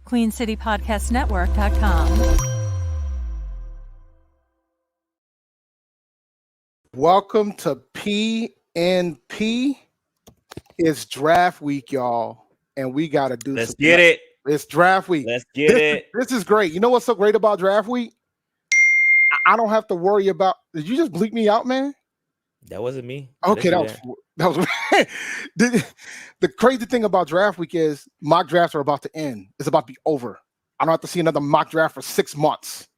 QueenCityPodcastNetwork.com. Welcome to PNP. It's draft week, y'all, and we got to do. Let's get it. It's draft week. Let's get it. This is great. You know what's so great about draft week? I don't have to worry about. Did you just bleep me out, man? That wasn't me. Okay, that was. The crazy thing about draft week is mock drafts are about to end. It's about to be over. I don't have to see another mock draft for 6 months.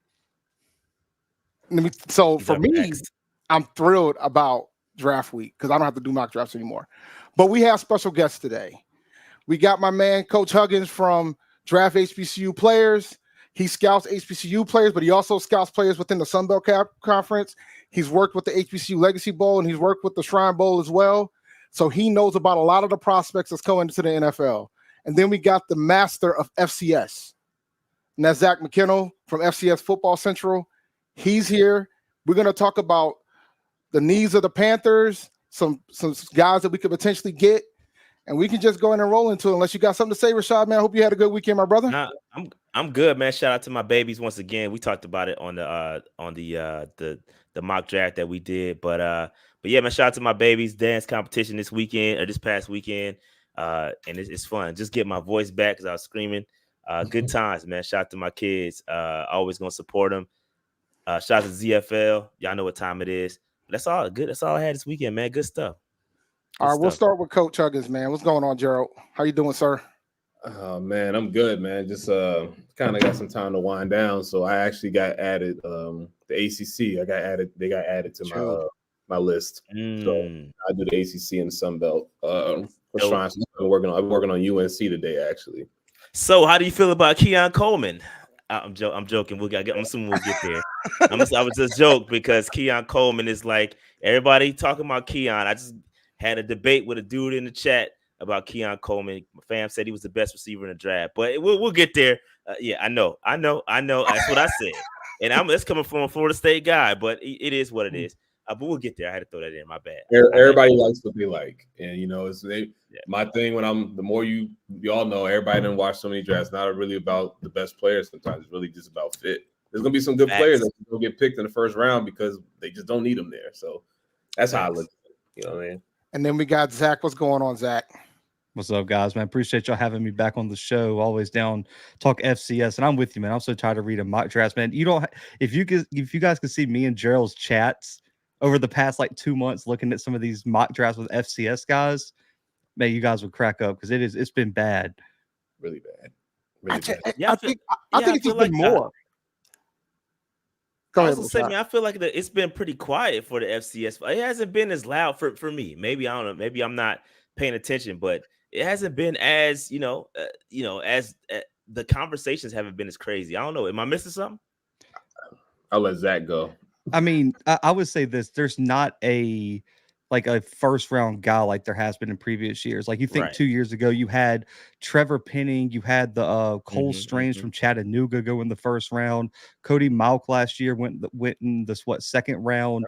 So for me, next. I'm thrilled about draft week because I don't have to do mock drafts anymore. But we have special guests today. We got my man, Coach Huggins from DraftHBCUPlayers. He scouts HBCU players, but he also scouts players within the Sun Belt Conference. He's worked with the HBCU Legacy Bowl, and he's worked with the Shrine Bowl as well. So he knows about a lot of the prospects that's going into the NFL. And then we got the master of FCS. And that's Zack McKinnell from FCS Football Central. He's here. We're going to talk about the needs of the Panthers, some guys that we could potentially get, and we can just go in and roll into it. Unless you got something to say, Rashad, man. I hope you had a good weekend, my brother. Nah, I'm good, man. Shout out to my babies once again. We talked about it on the mock draft that we did, but yeah, man. Shout out to my babies. Dance competition this past weekend, and it's fun. Just get my voice back because I was screaming. Good times, man. Shout out to my kids. Always gonna support them. Shout out to ZFL. Y'all know what time it is. That's all good. That's all I had this weekend, man. Good stuff. All right, we'll start with Coach Huggins, man. What's going on, Gerald? How you doing, sir? Man, I'm good, man. Just kind of got some time to wind down. So I actually got added the ACC. They got added to my list. So I do the ACC and the Sun Belt. I'm working on UNC today, actually. So how do you feel about Keon Coleman? I'm joking. I'm assuming we'll get there. I was just joke because Keon Coleman is like everybody talking about Keon. I just had a debate with a dude in the chat about Keon Coleman. My fam said he was the best receiver in the draft, but we'll get there. Yeah, I know. That's what I said, and that's coming from a Florida State guy, but it is what it is. But we'll get there. I had to throw that in. My bad. Everybody likes what they like, and my thing when the more you all know, everybody didn't watch so many drafts. Not really about the best players. Sometimes it's really just about fit. There's gonna be some good players that will get picked in the first round because they just don't need them there. So that's how I look at it. You know what I mean? And then we got Zach. What's going on, Zach? What's up, guys, man? Appreciate y'all having me back on the show. Always down talk FCS, and I'm with you, man. I'm so tired of reading mock drafts, man. You don't. If you guys could see me and Gerald's chats over the past 2 months, looking at some of these mock drafts with FCS guys, man, you guys would crack up because it's been bad, really bad. Really bad. I think it's just been more. I feel like it's been pretty quiet for the FCS. It hasn't been as loud for me. Maybe I don't know. Maybe I'm not paying attention, but it hasn't been as as the conversations haven't been as crazy. I don't know. Am I missing something? I'll let Zach go. I mean, I would say this: there's not a first round guy like there has been in previous years. Like you think 2 years ago, you had Trevor Penning, you had the Cole Strange from Chattanooga go in the first round. Cody Malk last year went in this second round.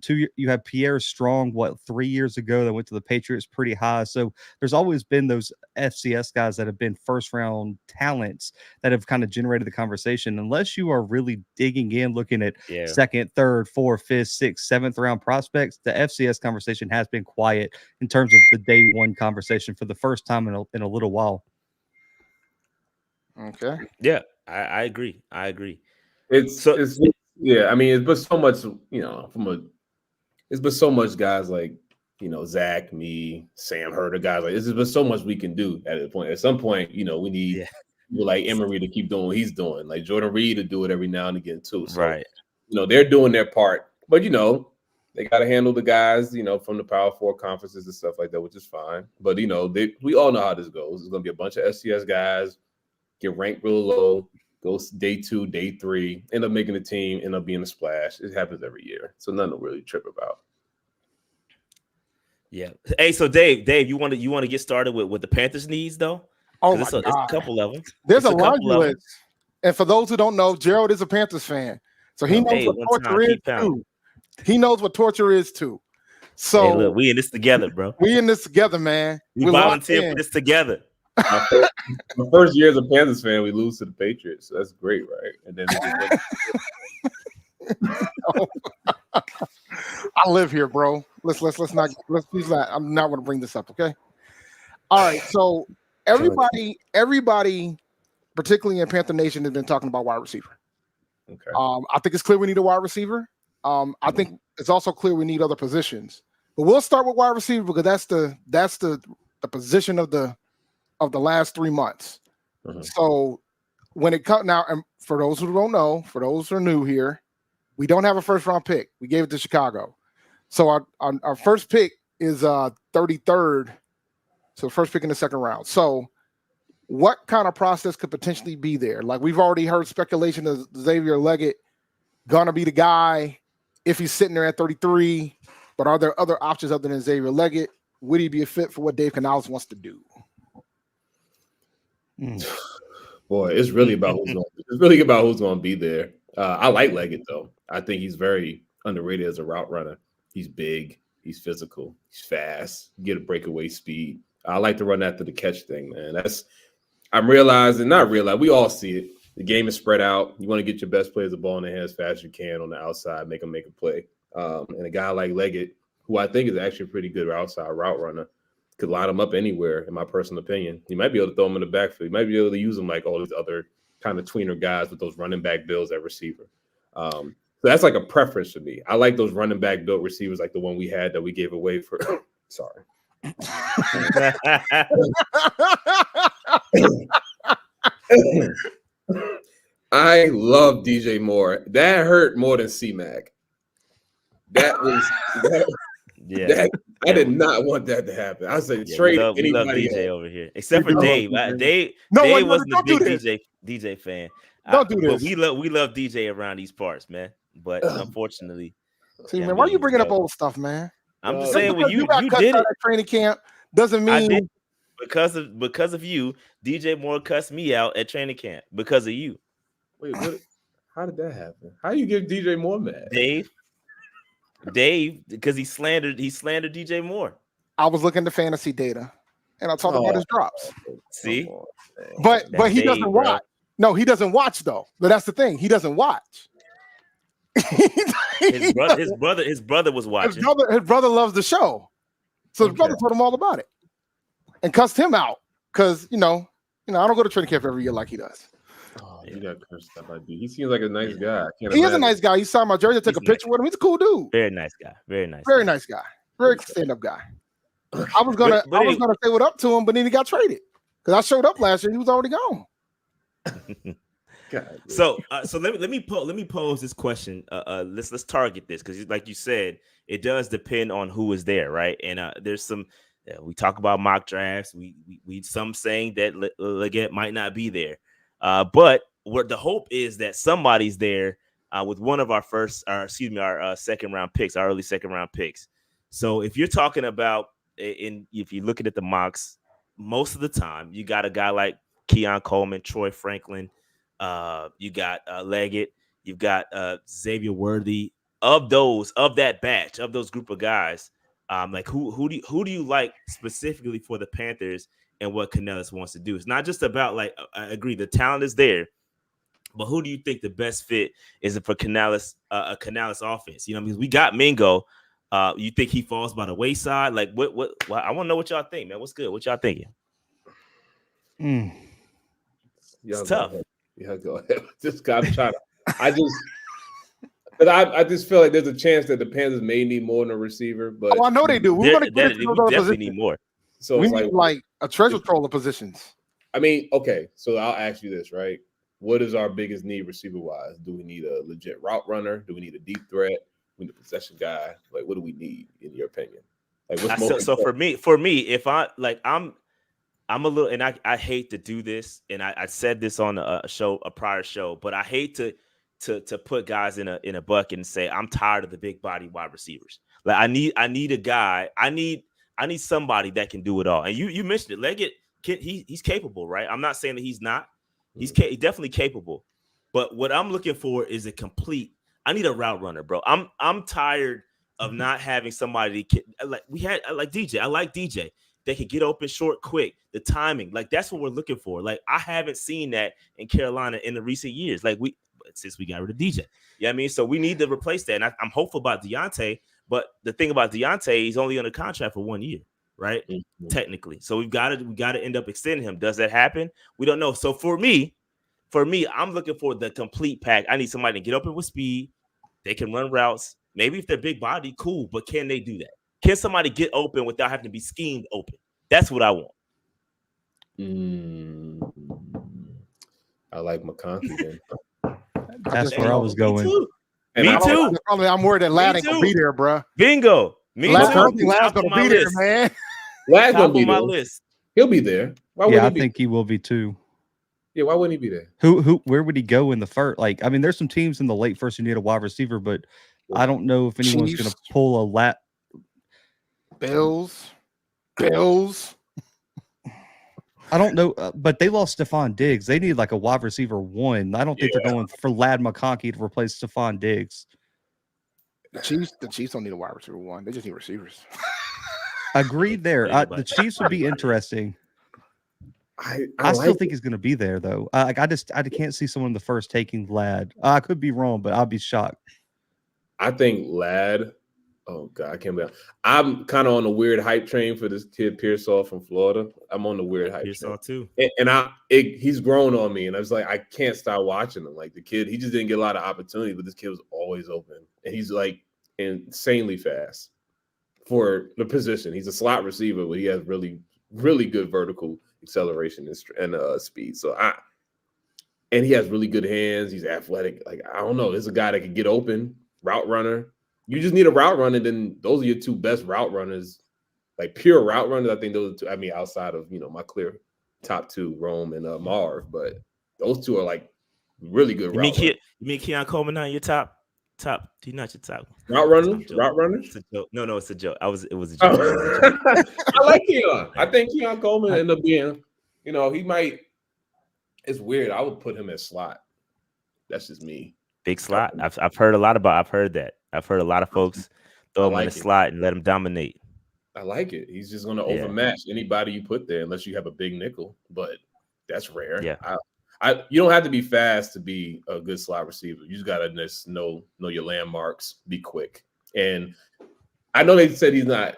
You had Pierre Strong 3 years ago that went to the Patriots pretty high. So there's always been those FCS guys that have been first round talents that have kind of generated the conversation. Unless you are really digging in, looking at second, third, fourth, fifth, sixth, seventh round prospects, the FCS conversation has been quiet in terms of the day one conversation for the first time in a little while. Okay. Yeah, I agree. I mean, it's been so much, it's been so much guys like, Zach, me, Sam Herder, guys like there's been so much we can do at a point. At some point, we need people like Emery to keep doing what he's doing, like Jordan Reed to do it every now and again too. So, they're doing their part, but they got to handle the guys, from the Power Four conferences and stuff like that, which is fine. But, we all know how this goes. There's going to be a bunch of FCS guys get ranked real low, go day 2, day 3, end up making the team, end up being a splash. It happens every year. So nothing to really trip about. Yeah. Hey, so Dave, you want to get started with the Panthers needs, though? Oh, my God. It's a couple of them. There's a laundry list. And for those who don't know, Gerald is a Panthers fan. So he knows what torture is, too. He knows what torture is too. So hey, look, we in this together, bro. We in this together, man. We volunteer for this together. My first year as a Panthers fan, we lose to the Patriots. So that's great, right? And then I live here, bro. Let's please not. I'm not going to bring this up, okay? All right. So everybody, particularly in Panther Nation, has been talking about wide receiver. Okay. I think it's clear we need a wide receiver. I think it's also clear we need other positions. But we'll start with wide receiver because that's the position of the last 3 months. So when it comes now, and for those who don't know, for those who are new here, we don't have a first round pick. We gave it to Chicago. So our first pick is 33rd. So first pick in the second round. So what kind of process could potentially be there? Like we've already heard speculation of Xavier Leggett gonna be the guy if he's sitting there at 33. But are there other options other than Xavier Leggett? Would he be a fit for what Dave Canales wants to do? Boy, it's really about who's going to be there. I like Leggett though. I think he's very underrated as a route runner. He's big, he's physical, he's fast, get a breakaway speed. I like to run after the catch thing, man. We all see it. The game is spread out. You want to get your best players the ball in the hands as fast as you can on the outside, make them make a play. And a guy like Leggett, who I think is actually a pretty good outside route runner, could line him up anywhere, in my personal opinion. You might be able to throw him in the backfield. You might be able to use him like all these other kind of tweener guys with those running back builds at receiver. So that's like a preference for me. I like those running back built receivers like the one we had that we gave away for – sorry. I love DJ Moore. That hurt more than C-Mac. I did not want that to happen. I said trade anybody. We love DJ over here, except for Dave. Dave wasn't a big DJ fan. Don't do this. But we love DJ around these parts, man. But unfortunately, see, man, why are you bringing up old stuff, man? I'm just saying when you got did it at training camp doesn't mean because of you. DJ Moore cussed me out at training camp because of you. Wait, what? How did that happen? How you get DJ Moore mad? Dave, because he slandered DJ Moore. I was looking at fantasy data, and I talked about his drops. See, but he doesn't watch. Bro. No, he doesn't watch though. But that's the thing. He doesn't watch. His brother was watching. His brother loves the show, so his brother told him all about it and cussed him out because I don't go to training camp every year like he does. Oh, you got cursed out by D. He seems like a nice guy. He is a nice guy. He signed my jersey, took a picture with him. He's a cool dude. Very nice guy. Very nice guy. Very stand-up guy. I was gonna say what up to him, but then he got traded because I showed up last year. He was already gone. God, so let me pose this question. Let's target this because, like you said, it does depend on who is there, right? And there's some. We talk about mock drafts. We some saying that Leggett might not be there. But what the hope is that somebody's there with one of our second round picks, our early second round picks. So if you're talking about, if you're looking at the mocks, most of the time you got a guy like Keon Coleman, Troy Franklin, you got Leggett, you've got Xavier Worthy. Of that batch, of those group of guys, like who do you like specifically for the Panthers? And what Canales wants to do. It's not just about I agree, the talent is there, but who do you think the best fit is for Canales, a Canales offense? Because we got Mingo. You think he falls by the wayside? Like what I want to know what y'all think, man. What's good? What y'all thinking? It's tough. Yeah, go ahead. I'm trying to. I just feel like there's a chance that the Panthers may need more than a receiver. But I know they do. We definitely need more. So we need like a treasure trove of positions. I mean, okay. So I'll ask you this, right? What is our biggest need receiver wise? Do we need a legit route runner? Do we need a deep threat? We need a possession guy. Like, what do we need in your opinion? Like, what's more so for me, if I'm a little, and I hate to do this, and I said this on a prior show, but I hate to put guys in a bucket and say I'm tired of the big body wide receivers. Like I need a guy. I need somebody that can do it all. And you mentioned it, Leggett. He's capable, right? I'm not saying that he's not. He's definitely capable. But what I'm looking for is a complete. I need a route runner, bro. I'm tired of not having somebody like we had. I like DJ. they could get open short, quick. The timing, like that's what we're looking for. Like I haven't seen that in Carolina in the recent years. Like since we got rid of DJ, I mean, so we need to replace that. And I'm hopeful about Deontay, but the thing about Deontay, he's only under contract for 1 year, right? Mm-hmm. Technically, so we got to end up extending him. Does that happen? We don't know. So for me, I'm looking for the complete pack. I need somebody to get open with speed. They can run routes. Maybe if they're big body, cool, but can they do that? Can somebody get open without having to be schemed open? That's what I want. I like McConkey then. That's where I was going. Me too. I'm worried that Ladd ain't gonna be there, bro. Bingo. Me too. Ladd's gonna be there, man. Ladd's gonna be on my there. List. He'll be there. I think he will be too. Yeah, why wouldn't he be there? Where would he go in the first? Like, I mean, there's some teams in the late first who need a wide receiver, but I don't know if anyone's going to pull a lat. Bills. I don't know, but they lost Stephon Diggs. They need like a wide receiver 1. I don't think they're going for Ladd McConkey to replace Stephon Diggs. The Chiefs don't need a wide receiver 1. They just need receivers. Agreed there. The Chiefs would be interesting. I still think he's going to be there though. I can't see someone in the first taking Ladd. I could be wrong, but I'll be shocked. I think Ladd. Oh God, I can't believe. I'm kind of on the weird hype train for this kid Pearsall from Florida. I'm on the weird hype Pearsall train too, and he's grown on me, and I was like, I can't stop watching him. Like the kid, he just didn't get a lot of opportunity, but this kid was always open, and he's like insanely fast for the position. He's a slot receiver, but he has really, really good vertical acceleration and speed. So and he has really good hands. He's athletic. Like I don't know, there's a guy that can get open, route runner. You just need a route runner, then those are your two best route runners, like pure route runners. I think those are two. I mean, outside of my clear top 2, Rome and Marv, but those two are like really good route runners. You mean Keon Coleman not your top? He's not your top route runners. Route runners. It's a joke. No, it's a joke. It was a joke. I like Keon. I think Keon Coleman ended up being, he might. It's weird. I would put him as slot. That's just me. Big slot. I've heard a lot about. I've heard that. I've heard a lot of folks throw him in the slot and let him dominate. I like it. He's just going to overmatch anybody you put there, unless you have a big nickel. But that's rare. Yeah. You don't have to be fast to be a good slot receiver. You just got to just know your landmarks, be quick. And I know they said he's not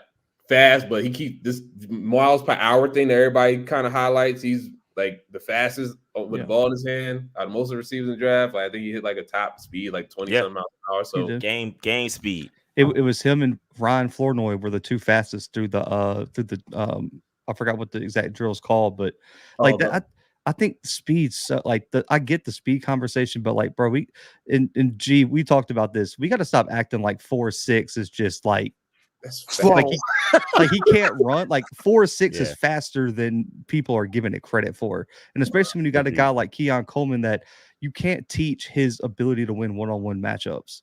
fast, but he keeps this miles per hour thing that everybody kind of highlights. He's like the fastest with the ball in his hand out of most of the receivers in the draft. Like I think he hit like a top speed, like 20-something miles per hour. So game speed. It was him and Ryan Flournoy were the two fastest through the I forgot what the exact drill is called, but like that. I think speed's so like I get the speed conversation, but like, bro, we talked about this. We got to stop acting like 4.6 is just like like he can't run. Like 4.6 is faster than people are giving it credit for, and especially when you got a guy like Keon Coleman that you can't teach his ability to win one-on-one matchups.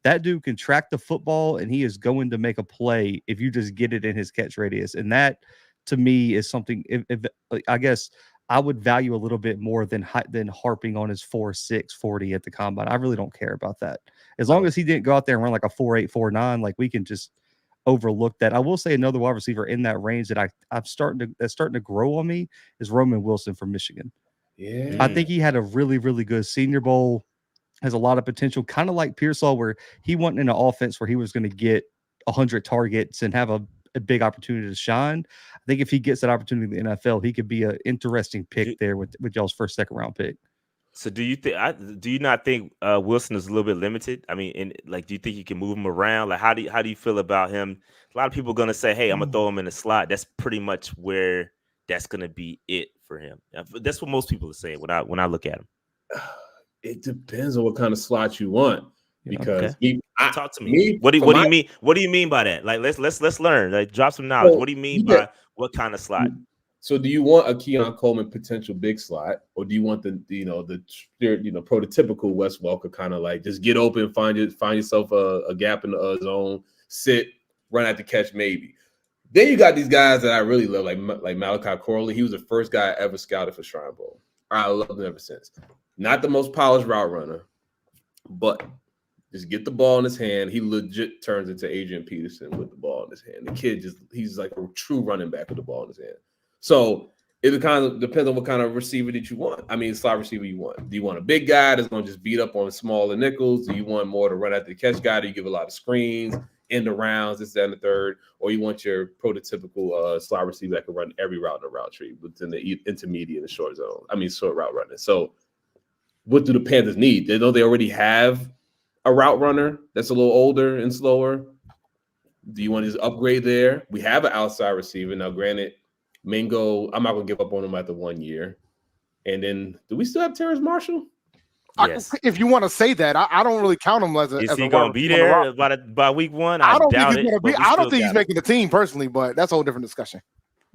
That dude can track the football, and he is going to make a play if you just get it in his catch radius, and that to me is something. If I guess I would value a little bit more than harping on his 4.6 40 at the combine. I really don't care about that. As long as he didn't go out there and run like a 4.8 4.9, like we can just overlook that. I will say another wide receiver in that range that that's starting to grow on me is Roman Wilson from Michigan. Yeah, I think he had a really, really good Senior Bowl. Has a lot of potential, kind of like Pearsall, where he went in an offense where he was going to get 100 targets and have a big opportunity to shine. I think if he gets that opportunity in the NFL, he could be an interesting pick there with y'all's first, second round pick. So do you not think Wilson is a little bit limited? I mean, do you think you can move him around? Like, how do you feel about him? A lot of people are going to say, hey, I'm going to throw him in the slot. That's pretty much where that's going to be it for him. That's what most people are saying when I look at him. It depends on what kind of slot you want. Because talk to me. What do you mean? What do you mean by that? Like let's learn. Like drop some knowledge. What do you mean by what kind of slot? So do you want a Keon Coleman potential big slot, or do you want the prototypical Wes Welker kind of like just get open, find yourself a gap in the zone, sit, run at the catch maybe. Then you got these guys that I really love, like Malachi Corley. He was the first guy I ever scouted for Shrine Bowl. I loved him ever since. Not the most polished route runner, but Just get the ball in his hand. He legit turns into Adrian Peterson with the ball in his hand. The kid he's like a true running back with the ball in his hand. So it kind of depends on what kind of receiver that you want. I mean, slot receiver you want. Do you want a big guy that's going to just beat up on smaller nickels? Do you want more to run after the catch guy? Do you give a lot of screens, end of rounds, this, that, and the third? Or you want your prototypical slot receiver that can run every route in the route tree within the intermediate and short zone? I mean, short route running. So what do the Panthers need? They know they already have a route runner that's a little older and slower. Do you want to just upgrade there? We have an outside receiver. Now, granted, Mingo, I'm not going to give up on him after 1 year. And then, do we still have Terrace Marshall? Yes. If you want to say that, I don't really count him as a. Is he going to be there by week 1? I don't doubt think he's going to be. I don't think he's making the team personally, but that's a whole different discussion.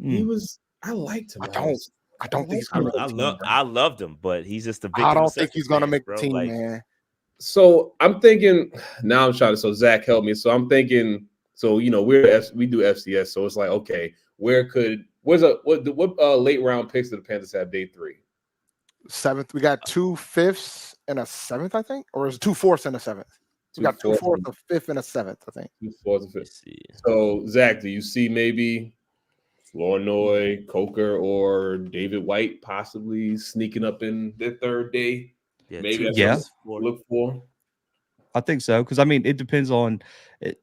He was. I liked him. I don't think he's going to. I loved him, but he's just a victim. I don't think he's going to make the team, man. So I'm thinking now. I'm trying to. So Zach, help me. So I'm thinking. So we do FCS. So it's like, okay, what late round picks did the Panthers have day 3? 7th. We got 2 5ths and a 7th, I think, or is it 2 4ths and a 7th? We got 2 4ths, a 5th, and a 7th, I think. 2 4ths and 5th. So Zach, do you see maybe Flournoy, Coker, or David White possibly sneaking up in their 3rd day? Maybe that's what look for. I think so, because I mean, it depends on,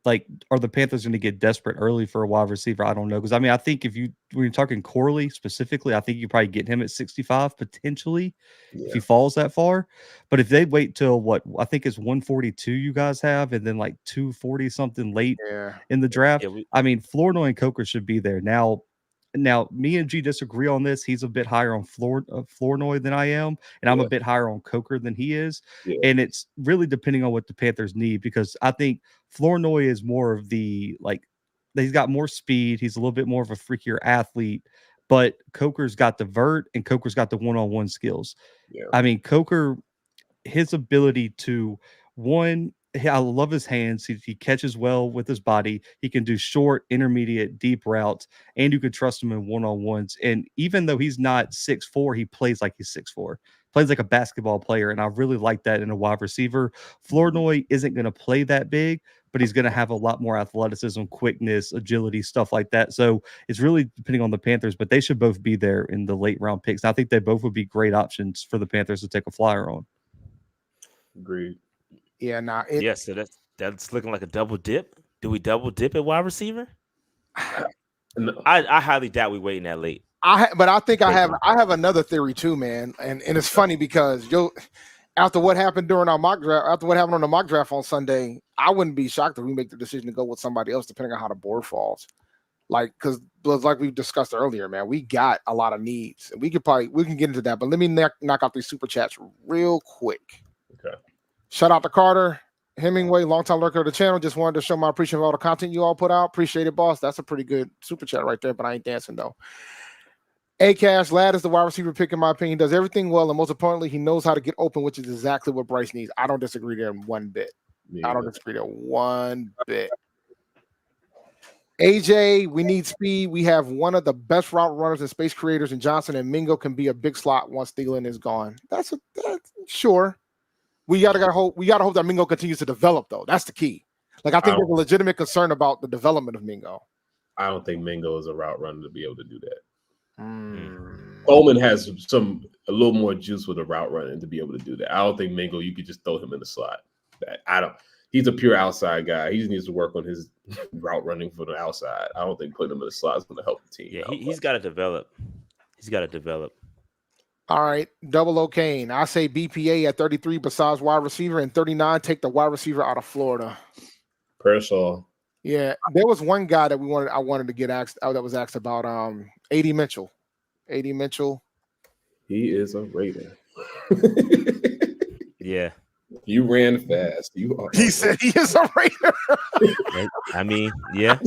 like, are the Panthers going to get desperate early for a wide receiver? I don't know, because I mean, I think when you're talking Corley specifically, I think you probably get him at 65 potentially if he falls that far. But if they wait till what I think is 142, you guys have, and then like 240 something late in the draft, I mean, Flournoy and Coker should be there now. Now, me and G disagree on this. He's a bit higher on Flournoy than I am, and I'm a bit higher on Coker than he is. Yeah. And it's really depending on what the Panthers need, because I think Flournoy is more of he's got more speed. He's a little bit more of a freakier athlete, but Coker's got the vert and Coker's got the one-on-one skills. Yeah. I mean, Coker, his ability to I love his hands. He catches well with his body. He can do short, intermediate, deep routes, and you can trust him in one-on-ones. And even though he's not 6'4", he plays like he's 6'4", plays like a basketball player. And I really like that in a wide receiver. Flournoy isn't going to play that big, but he's going to have a lot more athleticism, quickness, agility, stuff like that. So it's really depending on the Panthers, but they should both be there in the late round picks. I think they both would be great options for the Panthers to take a flyer on. Agreed. Yeah, so that's looking like a double dip. Do we double dip at wide receiver? No. I highly doubt we waiting that late. But I think I have another theory too, man. And it's funny because after what happened during our mock draft, after what happened on the mock draft on Sunday, I wouldn't be shocked if we make the decision to go with somebody else, depending on how the board falls. Because like we discussed earlier, man, we got a lot of needs, and we can get into that. But let me knock out these super chats real quick. Okay. Shout out to Carter Hemingway, longtime lurker of the channel. Just wanted to show my appreciation of all the content you all put out. Appreciate it, boss. That's a pretty good super chat right there, but I ain't dancing though. A-Cash, Ladd is the wide receiver pick, in my opinion. He does everything well, and most importantly, he knows how to get open, which is exactly what Bryce needs. I don't disagree there one bit. I don't disagree there one bit. AJ, we need speed. We have one of the best route runners and space creators in Johnson, and Mingo can be a big slot once Thielen is gone. That's sure. We gotta hope that Mingo continues to develop, though. That's the key. Like, I think there's a legitimate concern about the development of Mingo. I don't think Mingo is a route runner to be able to do that. Coleman has a little more juice with a route running to be able to do that. I don't think Mingo, you could just throw him in the slot. He's a pure outside guy. He just needs to work on his route running for the outside. I don't think putting him in the slot is going to help the team. Yeah, he's got to develop. All right, Double O'Kane. I say BPA at 33 besides wide receiver, and 39 take the wide receiver out of Florida. Pershaw. Yeah, there was one guy that I wanted to get asked. That was asked about AD Mitchell. AD Mitchell. He is a Raider. Yeah. You ran fast. He said he is a Raider. I mean, yeah.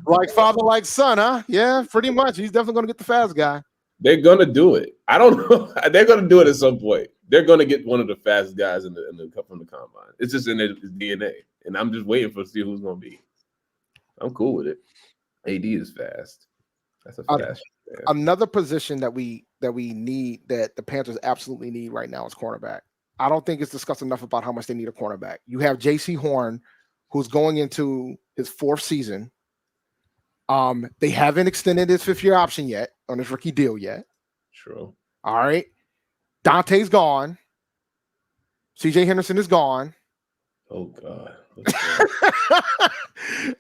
Like father, like son, huh? Yeah, pretty much. He's definitely going to get the fast guy. They're going to do it. I don't know. They're going to do it at some point. They're going to get one of the fastest guys from the combine. It's just in their DNA. And I'm just waiting to see who's going to be. I'm cool with it. AD is fast. That's a fast. Another position that we need, that the Panthers absolutely need right now, is cornerback. I don't think it's discussed enough about how much they need a cornerback. You have J.C. Horn, who's going into his 4th season. They haven't extended his 5th-year option yet on his rookie deal yet. True. All right. Dante's gone. C.J. Henderson is gone. Oh God.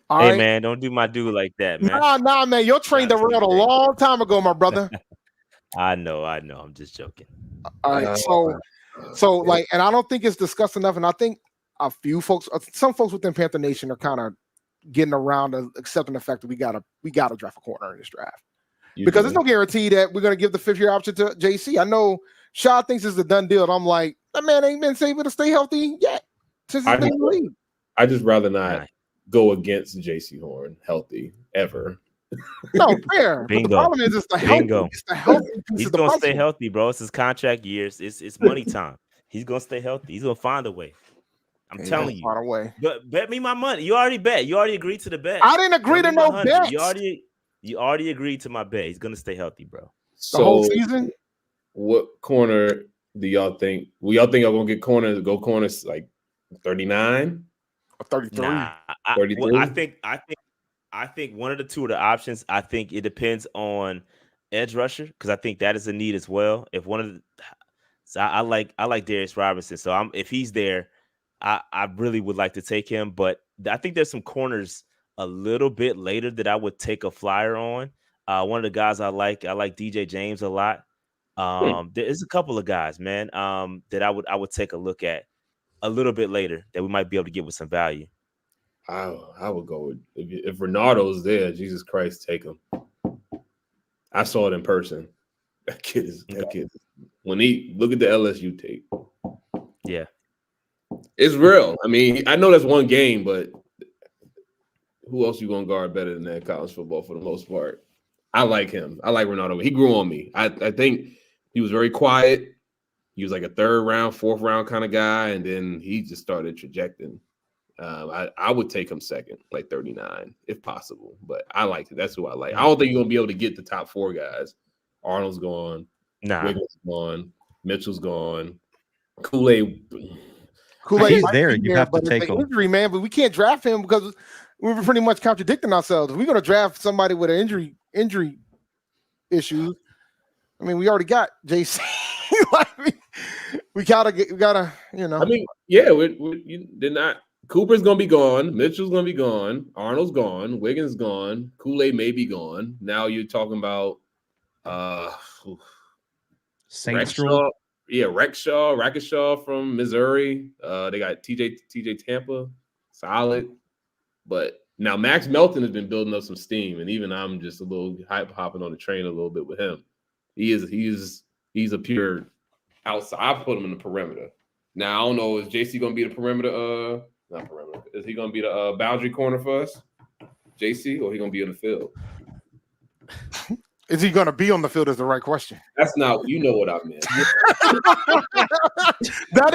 All hey right. man, don't do my dude like that, man. Nah, man. Your train derailed a long time ago, my brother. I know. I'm just joking. All right. So like, and I don't think it's discussed enough. And I think a few folks, some folks within Panther Nation are kind of getting around to accepting the fact that we gotta draft a corner in this draft. Because there's no guarantee that we're gonna give the 5th-year option to JC. I know Shaw thinks it's a done deal. And I'm like, that man ain't been able to stay healthy yet since he's been in the league. I just rather not go against JC Horn healthy ever. No, fair. Bingo. But the problem is it's the healthy. It's the healthy piece He's of the gonna puzzle. stay healthy, bro. It's his contract years. It's money time. He's gonna stay healthy. He's gonna find a way. I'm telling you. Find a way. But bet me my money. You already bet. You already agreed to the bet. I didn't agree to no bets. You already agreed to my bet. He's gonna stay healthy, bro. The whole season. What corner do y'all think? Will y'all think I'm gonna get corners like 39 or 33? Nah, 33? I think one of the two of the options. I think it depends on edge rusher because I think that is a need as well. If one of the, so I like Darius Robinson. So if he's there, I really would like to take him. But I think there's some corners a little bit later that I would take a flyer on. One of the guys I like DJ James a lot. There's a couple of guys, man, that I would take a look at a little bit later that we might be able to get with some value. I would go with if Ronaldo's there. Jesus Christ, take him. I saw it in person. That kid. When he look at the LSU tape, yeah, it's real. I mean, I know that's one game, but who else you gonna guard better than that in college football for the most part? I like him. I like Ronaldo. He grew on me. I think he was very quiet. He was like a 3rd round, 4th round kind of guy, and then he just started trajecting. I would take him 2nd, like 39, if possible. But I like it. That's who I like. I don't think you're gonna be able to get the top 4 guys. Arnold's gone. Wiggins gone. Mitchell's gone. Kool-Aid. He's there. You have to take him. Injury, man, but we can't draft him because we were pretty much contradicting ourselves. If we're gonna draft somebody with an injury issues, I mean, we already got JC. we gotta, you know. I mean, yeah, they're not. Cooper's gonna be gone. Mitchell's gonna be gone. Arnold's gone. Wiggins gone. Kool-Aid may be gone. Now you're talking about Rexhaw. Yeah, Rackeshaw from Missouri. They got TJ Tampa, solid. But now Max Melton has been building up some steam, and even I'm just a little hopping on the train a little bit with him. He's a pure outside. I put him in the perimeter. Now I don't know, is JC gonna be the perimeter? Not perimeter. Is he gonna be the boundary corner for us, JC, or he gonna be in the field? Is he going to be on the field is the right question. That's not, you know what I meant. that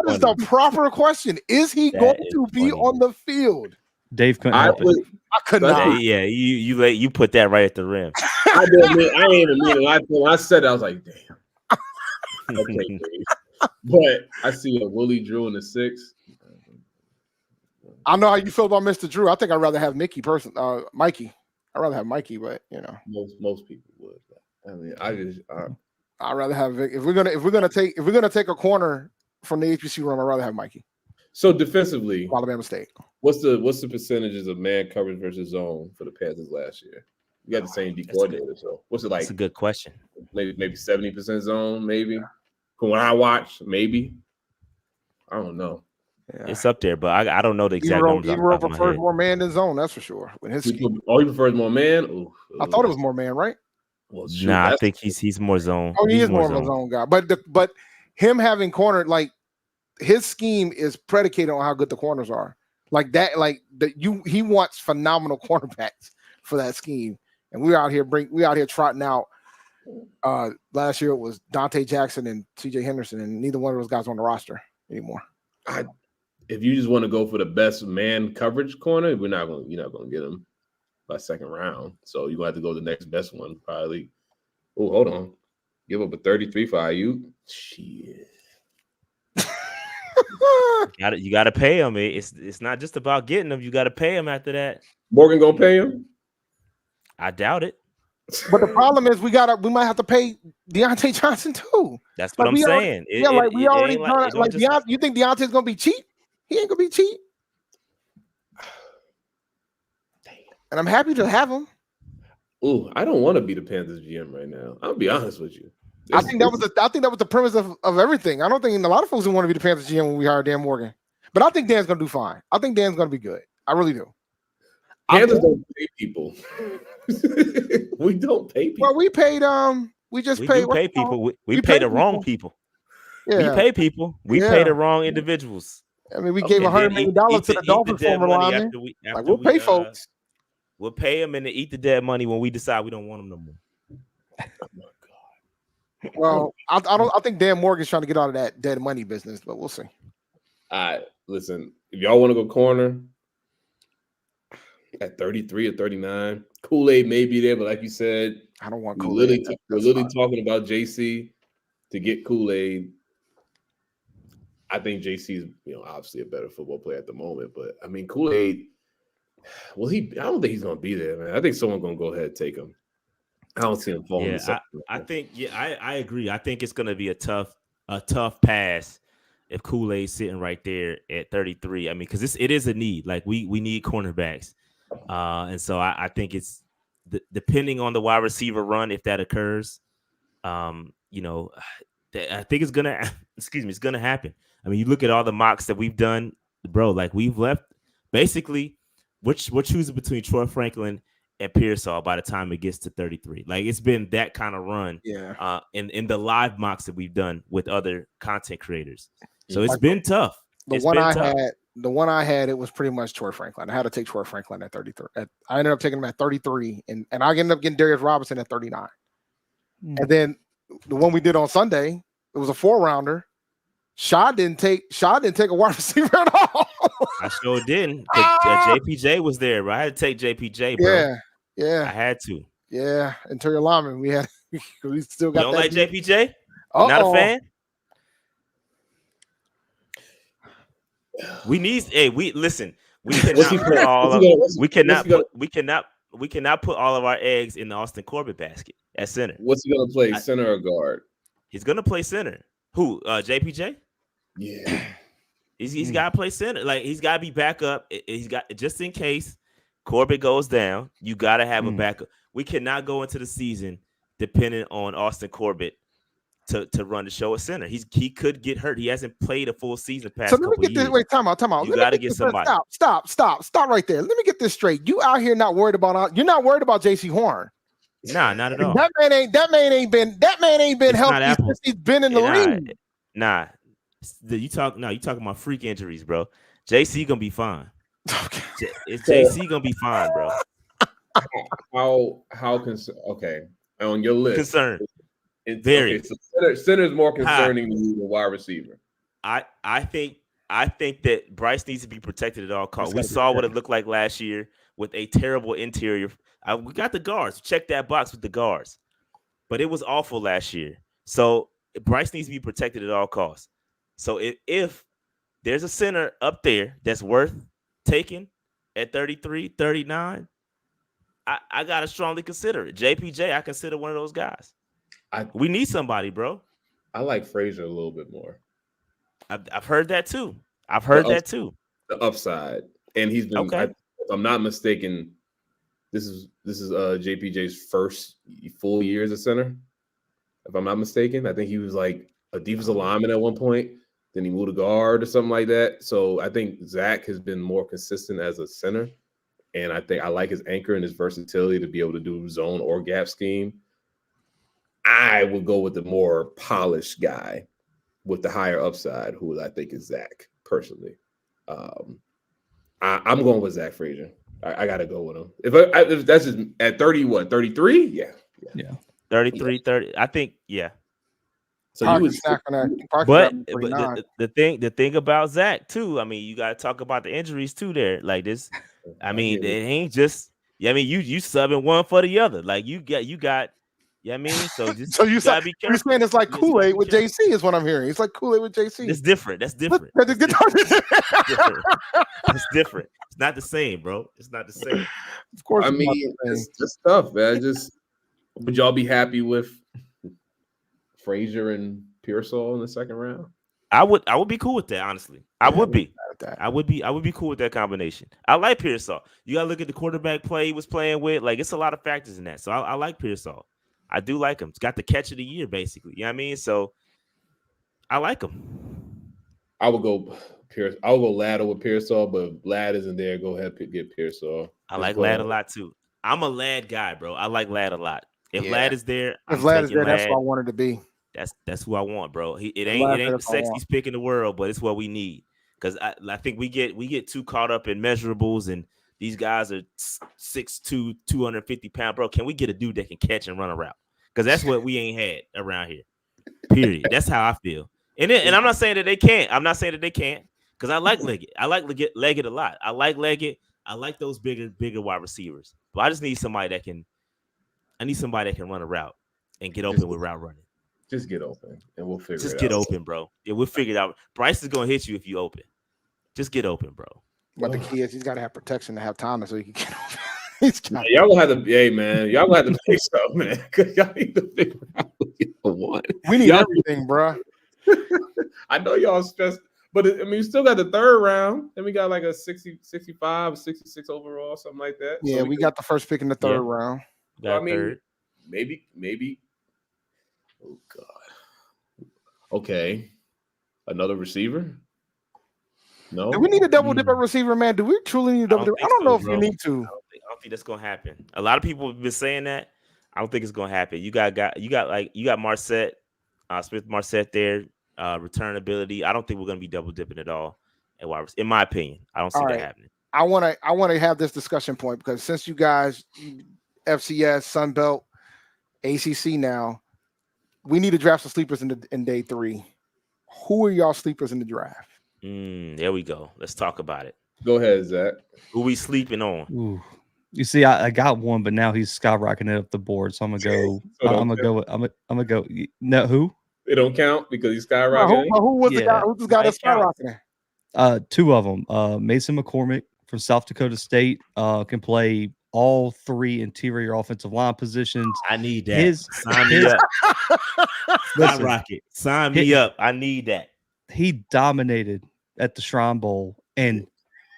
is the proper question. Is he going to be on the field? Dave couldn't help it. I could not. Yeah, you put that right at the rim. I ain't even mean it. When I said it, I was like, damn. Okay, Dave. But I see a Willie Drew in the 6. I know how you feel about Mr. Drew. I think I'd rather have Mikey. I'd rather have Mikey, but you know, most people would. I mean, I'd rather have Vic. If we're gonna take a corner from the HBC room, I'd rather have Mikey. So defensively, Alabama State. What's the percentages of man coverage versus zone for the Panthers last year? You got the same D coordinator, so what's it like? That's a good question. Maybe 70% zone, maybe. From what I watched, maybe. I don't know. Yeah. It's up there, but I don't know the exact numbers. He prefers more man than zone, that's for sure. With his he prefers more man? Ooh. I thought it was more man, right? Well, I think he's more zone. Oh, he is more of a zone guy. But him having corner, like his scheme is predicated on how good the corners are. Like that, he wants phenomenal cornerbacks for that scheme. And we out here trotting out. Last year it was Deontay Jackson and C.J. Henderson, and neither one of those guys on the roster anymore. If you just want to go for the best man coverage corner, you're not going to get him by 2nd round. So you're going to have to go to the next best one, probably. Oh, hold on. Give up a 33 for IU. Shit. You gotta pay him. It's not just about getting him. You gotta pay him after that. Morgan gonna pay him? I doubt it. But the problem is we might have to pay Deontay Johnson too. That's what I'm saying. We already done it. Like you think Deontay's gonna be cheap? He ain't gonna be cheap. And I'm happy to have him. Ooh, I don't want to be the Panthers GM right now. I'll be honest with you. I think that was the premise of everything. I don't think a lot of folks who want to be the Panthers GM when we hired Dan Morgan. But I think Dan's gonna do fine. I think Dan's gonna be good. I really do. Panthers don't pay people. We don't pay people. Well, we paid we pay people. We pay the wrong people. Yeah. We pay people. We pay the wrong individuals. I mean, we gave $100 million to the Dolphins former lineman. Like we'll pay folks. We'll pay them and then eat the dead money when we decide we don't want them no more. Oh my God. Well, I think Dan Morgan's trying to get out of that dead money business, but we'll see. Listen, if y'all want to go corner at 33 or 39, Kool-Aid may be there, but like you said, I don't want Kool-Aid. We're literally talking about JC to get Kool-Aid. I think JC is, obviously a better football player at the moment, but I mean Kool-Aid. Well, I don't think he's going to be there, man. I think someone's going to go ahead and take him. I don't see him falling. Yeah, I think. Yeah, I agree. I think it's going to be a tough pass if Kool-Aid's sitting right there at 33. I mean, because it is a need. Like we need cornerbacks, and so I think it's depending on the wide receiver run if that occurs. I think it's gonna. It's gonna happen. I mean, you look at all the mocks that we've done, bro. Like we've left basically. We're choosing between Troy Franklin and Pearsall by the time it gets to 33. Like it's been that kind of run. Yeah. In the live mocks that we've done with other content creators. So it's been tough. The one I had, it was pretty much Troy Franklin. I had to take Troy Franklin at 33. I ended up taking him at 33, and I ended up getting Darius Robinson at 39. And then the one we did on Sunday, it was a 4-rounder. Shaw didn't take a wide receiver at all. I sure didn't. JPJ was there, bro. I had to take JPJ, bro. Yeah. I had to. Yeah, interior lineman. We still got. You don't like JPJ? Not a fan. We listen. We cannot put all of our eggs in the Austin Corbett basket at center. What's he gonna play? Center or guard? He's gonna play center. Who? JPJ? Yeah. He's got to play center. Like he's got to be backup. He's got just in case Corbett goes down. You got to have a backup. We cannot go into the season dependent on Austin Corbett to run the show at center. He could get hurt. He hasn't played a full season past. So let me get this. Wait, time out. You got to get somebody. Stop right there. Let me get this straight. You out here not worried about? You're not worried about JC Horn? Nah, not at all. That man ain't been healthy since he's been in the league. Nah. You talking about freak injuries, bro. JC gonna be fine. Okay. JC gonna be fine, bro. How okay on your list? Concerned. Very. Okay, so center's more concerning than the wide receiver. I think that Bryce needs to be protected at all costs. We saw what it looked like last year with a terrible interior. We got the guards. Check that box with the guards, but it was awful last year. So Bryce needs to be protected at all costs. So if there's a center up there that's worth taking at 33, 39, I got to strongly consider it. JPJ, I consider one of those guys. We need somebody, bro. I like Frasier a little bit more. I've heard that too. The upside. And he's been, if I'm not mistaken, this is JPJ's first full year as a center. If I'm not mistaken, I think he was like a defensive lineman at one point. Then he moved to guard or something like that. So I think Zack has been more consistent as a center. And I think I like his anchor and his versatility to be able to do zone or gap scheme. I would go with the more polished guy with the higher upside, who I think is Zack, personally. I'm going with Zack Frasier. I got to go with him. If that's just at 30, 33? Yeah. 33, 30. I think, yeah. So you was but the thing about Zack too, I mean, you got to talk about the injuries too there. Like this, I mean, it ain't just. I mean, you subbing one for the other. Like you got You know what I mean? So just So you gotta be you're careful. saying it's like You just gotta Kool-Aid be with careful. JC is what I'm hearing. It's like Kool-Aid with JC. It's different. That's different. That's It's different. It's not the same, bro. It's not the same. Of course, I it's not mean, the same. it's just tough, man. Would y'all be happy with Frasier and Pearsall in the second round? I would be cool with that, honestly. I would be cool with that combination. I like Pearsall. You gotta look at the quarterback play he was playing with. Like, it's a lot of factors in that. So I like Pearsall. I do like him. He's got the catch of the year, basically. You know what I mean? So I like him. I would go Ladd with Pearsall, but if Ladd isn't there, go ahead and get Pearsall. I like Ladd a lot too. I'm a Ladd guy, bro. I like Ladd a lot. If Ladd is there, if Ladd is there, that's what I wanted to be. That's who I want, bro. It ain't the sexiest pick in the world, but it's what we need. Because I think we get too caught up in measurables, and these guys are 6'2", 250-pound, bro. Can we get a dude that can catch and run a route? Because that's what we ain't had around here. Period. That's how I feel. And I'm not saying that they can't. I'm not saying that they can't. Because I like Leggett. I like Leggett a lot. I like Leggett. I like those bigger wide receivers. But I just need somebody that can. I need somebody that can run a route and get open with route running. Just get open, and we'll figure it out. Just get open, bro. Yeah, we'll figure it out. Bryce is gonna hit you if you open. Just get open, bro. But the key is he's got to have protection to have time so he can get open. Y'all gonna have to, hey man, y'all gonna have to fix up, man. Y'all need to figure out what we need everything, bro. I know y'all stressed, but I mean, we still got the third round. Then we got like a 60, 65, 66 overall, something like that. Yeah, so we got the first pick in the third round. So, I mean, maybe. Oh God. Okay, another receiver. No. Do we need a double dip at receiver, man? Do we truly need a double dip? I don't know if you need to. I don't think that's gonna happen. A lot of people have been saying that. I don't think it's gonna happen. You got Marset, Smith Marset there, return ability. I don't think we're gonna be double dipping at all. In my opinion, I don't see that happening. I want to have this discussion point because since you guys, FCS, Sun Belt, ACC now, we need to draft some sleepers in day 3. Who are y'all sleepers in the draft? There we go. Let's talk about it. Go ahead, Zach. Who we sleeping on? Ooh. You see, I got one, but now he's skyrocketing up the board. So I'm gonna go. I'm gonna go. No, who? It don't count because he's skyrocketing. Who was the guy? Who's the guy that's skyrocketing? 2 of them. Mason McCormick from South Dakota State can play all 3 interior offensive line positions. I need that. Sign me up. Skyrocket. Sign me up. I need that. He dominated at the Shrine Bowl and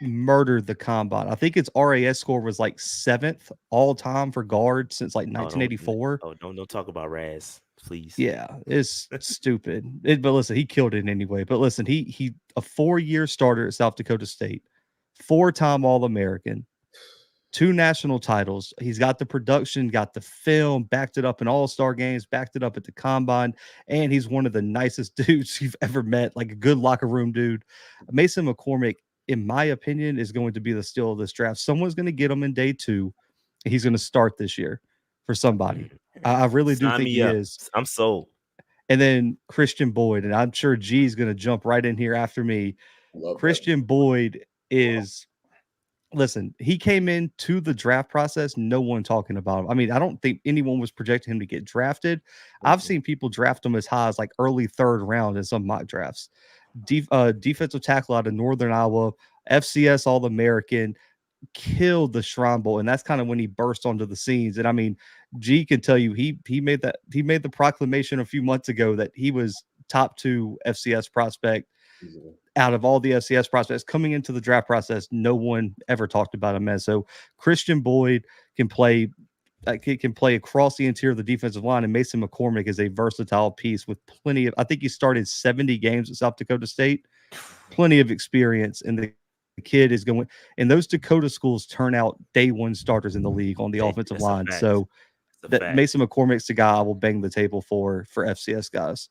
murdered the combine. I think its RAS score was like 7th all time for guard since like 1984. Don't talk about RAS, please. Yeah, it's stupid. But listen, he killed it anyway. But listen, he a 4-year starter at South Dakota State, 4-time All-American, 2 national titles. He's got the production, got the film, backed it up in all-star games, backed it up at the combine, and he's one of the nicest dudes you've ever met, like a good locker room dude. Mason McCormick, in my opinion, is going to be the steal of this draft. Someone's going to get him in day 2. He's going to start this year for somebody. I really do think he is. I'm sold. And then Christian Boyd, and I'm sure G's going to jump right in here after me. Christian Boyd is... Listen, he came into the draft process, no one talking about him. I mean, I don't think anyone was projecting him to get drafted. I've seen people draft him as high as like early 3rd round in some mock drafts. Defensive tackle out of Northern Iowa, FCS All-American, killed the Shrine Bowl, and that's kind of when he burst onto the scenes. And I mean, G can tell you he made the proclamation a few months ago that he was top 2 FCS prospect. Out of all the FCS prospects coming into the draft process, no one ever talked about him as. So Christian Boyd can play across the interior of the defensive line, and Mason McCormick is a versatile piece with plenty of. I think he started 70 games at South Dakota State, plenty of experience, and the kid is going. And those Dakota schools turn out day 1 starters in the league on the offensive line. So that Mason McCormick's the guy I will bang the table for FCS guys.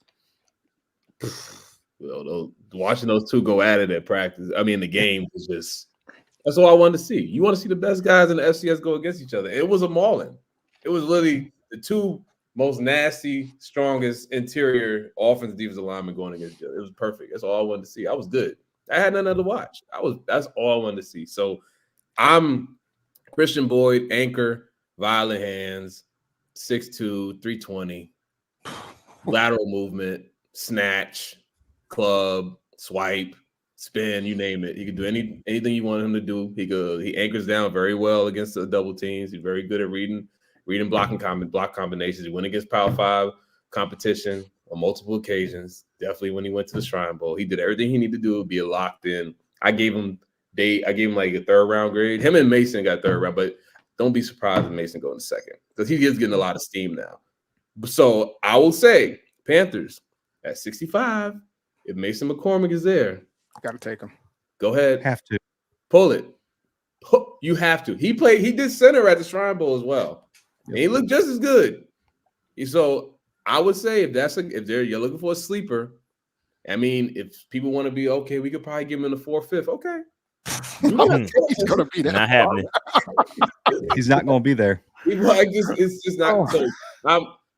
Well, watching those 2 go at it at practice, I mean, the game was just—that's all I wanted to see. You want to see the best guys in the FCS go against each other. It was a mauling. It was literally the 2 most nasty, strongest interior offensive defensive linemen going against each other. It was perfect. That's all I wanted to see. I was good. I had nothing to watch. That's all I wanted to see. So I'm Christian Boyd, anchor, violent hands, 6'2", 320, lateral movement, snatch, club, swipe, spin, you name it. He can do anything you want him to do. He anchors down very well against the double teams. He's very good at reading block combinations. He went against Power 5 competition on multiple occasions. Definitely when he went to the Shrine Bowl, he did everything he needed to do to be locked in. I gave him like a 3rd round grade. Him and Mason got 3rd round, but don't be surprised if Mason go in 2nd because he is getting a lot of steam now. So I will say Panthers at 65. If Mason McCormick is there, got to take him. Go ahead. Have to pull it. You have to. He did center at the Shrine Bowl as well. And he looked just as good. So I would say if you're looking for a sleeper, I mean, if people want to be okay, we could probably give him in the 4th, 5th. Okay. He's gonna be there. Not happening. He's not going to be there. It's just not. So,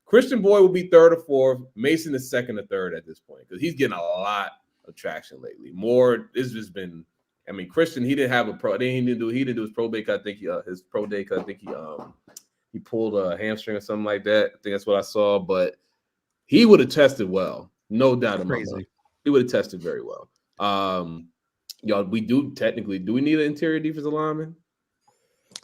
Christian Boy will be 3rd or 4th. Mason is 2nd or 3rd at this point because he's getting a lot of traction lately. More, it's just been. I mean, Christian, he didn't have a pro. He didn't do his pro day. I think his pro day. I think he pulled a hamstring or something like that. I think that's what I saw. But he would have tested well, no doubt in my mind. He would have tested very well. Y'all, we do we need an interior defensive lineman?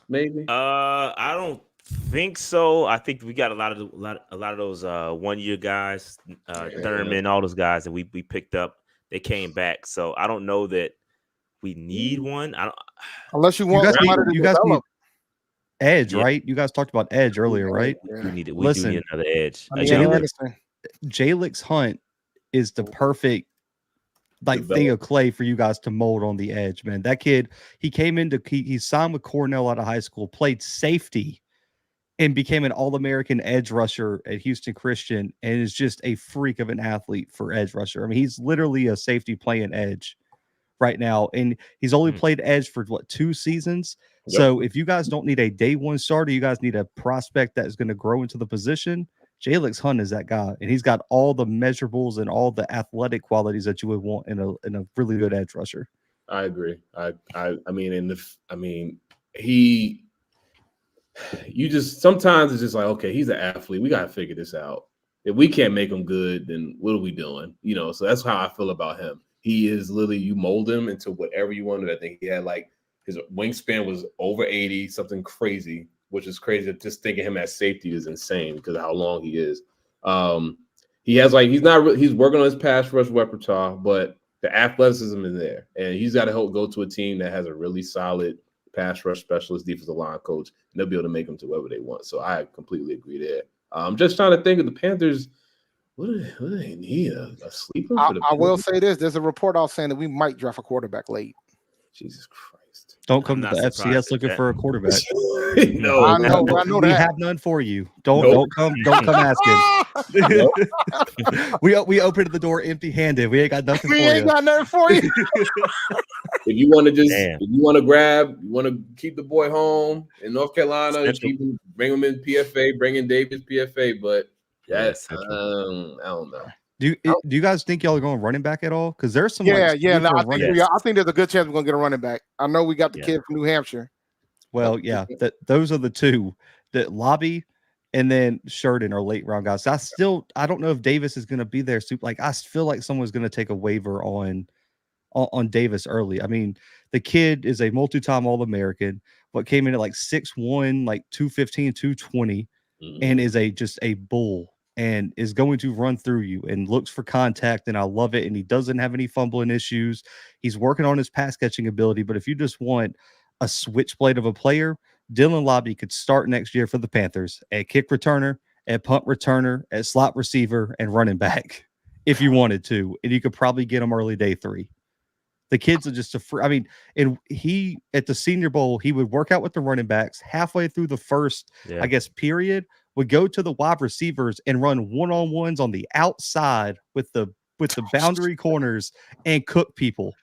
Maybe. I don't think so. I think we got a lot of those 1-year guys, Thurman, all those guys that we picked up. They came back, so I don't know that we need one. I don't. Unless you want you guys need edge, right? You guys talked about edge earlier, right? We do need another edge. Jalix Hunt is the perfect thing of clay for you guys to mold on the edge, man. That kid, he signed with Cornell out of high school, played safety, and became an All-American edge rusher at Houston Christian, and is just a freak of an athlete for edge rusher. I mean, he's literally a safety playing edge right now, and he's only played edge for 2 seasons. Yep. So if you guys don't need a day 1 starter, you guys need a prospect that is going to grow into the position. Jalix Hunt is that guy, and he's got all the measurables and all the athletic qualities that you would want in a really good edge rusher. I agree. Sometimes it's just like, okay, he's an athlete. We got to figure this out. If we can't make him good, then what are we doing? So that's how I feel about him. He is literally, you mold him into whatever you wanted. I think he had his wingspan was over 80, something crazy, which is crazy. Just thinking him as safety is insane because of how long he is. He has he's working on his pass rush repertoire, but the athleticism is there, and he's got to help go to a team that has a really solid pass rush specialist, defensive line coach, and they'll be able to make him to wherever they want. So I completely agree there. I'm just trying to think of the Panthers. What do they need? A sleeper? I will say this. There's a report out saying that we might draft a quarterback late. Jesus Christ. Don't come to the FCS looking for a quarterback. No, I know we have none for you. Don't come asking. We opened the door empty-handed. We ain't got nothing for you. We ain't got nothing for you. If you want to keep the boy home in North Carolina, bring him in PFA, bring in Davis PFA, but I don't know. Do you guys think y'all are going running back at all? Because there's some. I think there's a good chance we're going to get a running back. I know we got the kid from New Hampshire. Well, yeah, those are the two that Lobby and then Sheridan are late round guys. So I don't know if Davis is going to be there. I feel like someone's going to take a waiver on Davis early. I mean, the kid is a multi-time All-American, but came in at 6'1", 215, 220, and is just a bull. And is going to run through you and looks for contact, and I love it. And he doesn't have any fumbling issues. He's working on his pass catching ability. But if you just want a switchblade of a player, Dylan Lobby could start next year for the Panthers at kick returner, at punt returner, at slot receiver, and running back if you wanted to. And you could probably get him early day 3. The kids are just and he at the Senior Bowl, he would work out with the running backs halfway through the first, period. Would go to the wide receivers and run one-on-ones on the outside with the boundary corners and cook people.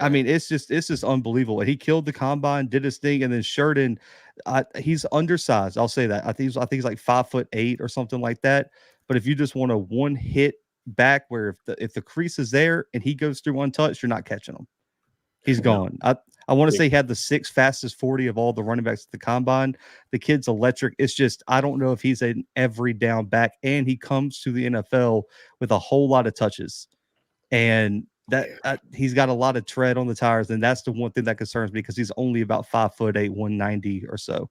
I mean, it's just unbelievable. And he killed the combine, did his thing, and then Sheridan, he's undersized. I'll say that. I think he's 5'8" or something like that. But if you just want a one hit back where if the crease is there and he goes through untouched, you're not catching him. He's gone. I want to say he had the 6th fastest 40 of all the running backs at the combine. The kid's electric. It's just, I don't know if he's an every down back, and he comes to the NFL with a whole lot of touches, and that he's got a lot of tread on the tires. And that's the one thing that concerns me, because he's only about 5'8", 190 or so.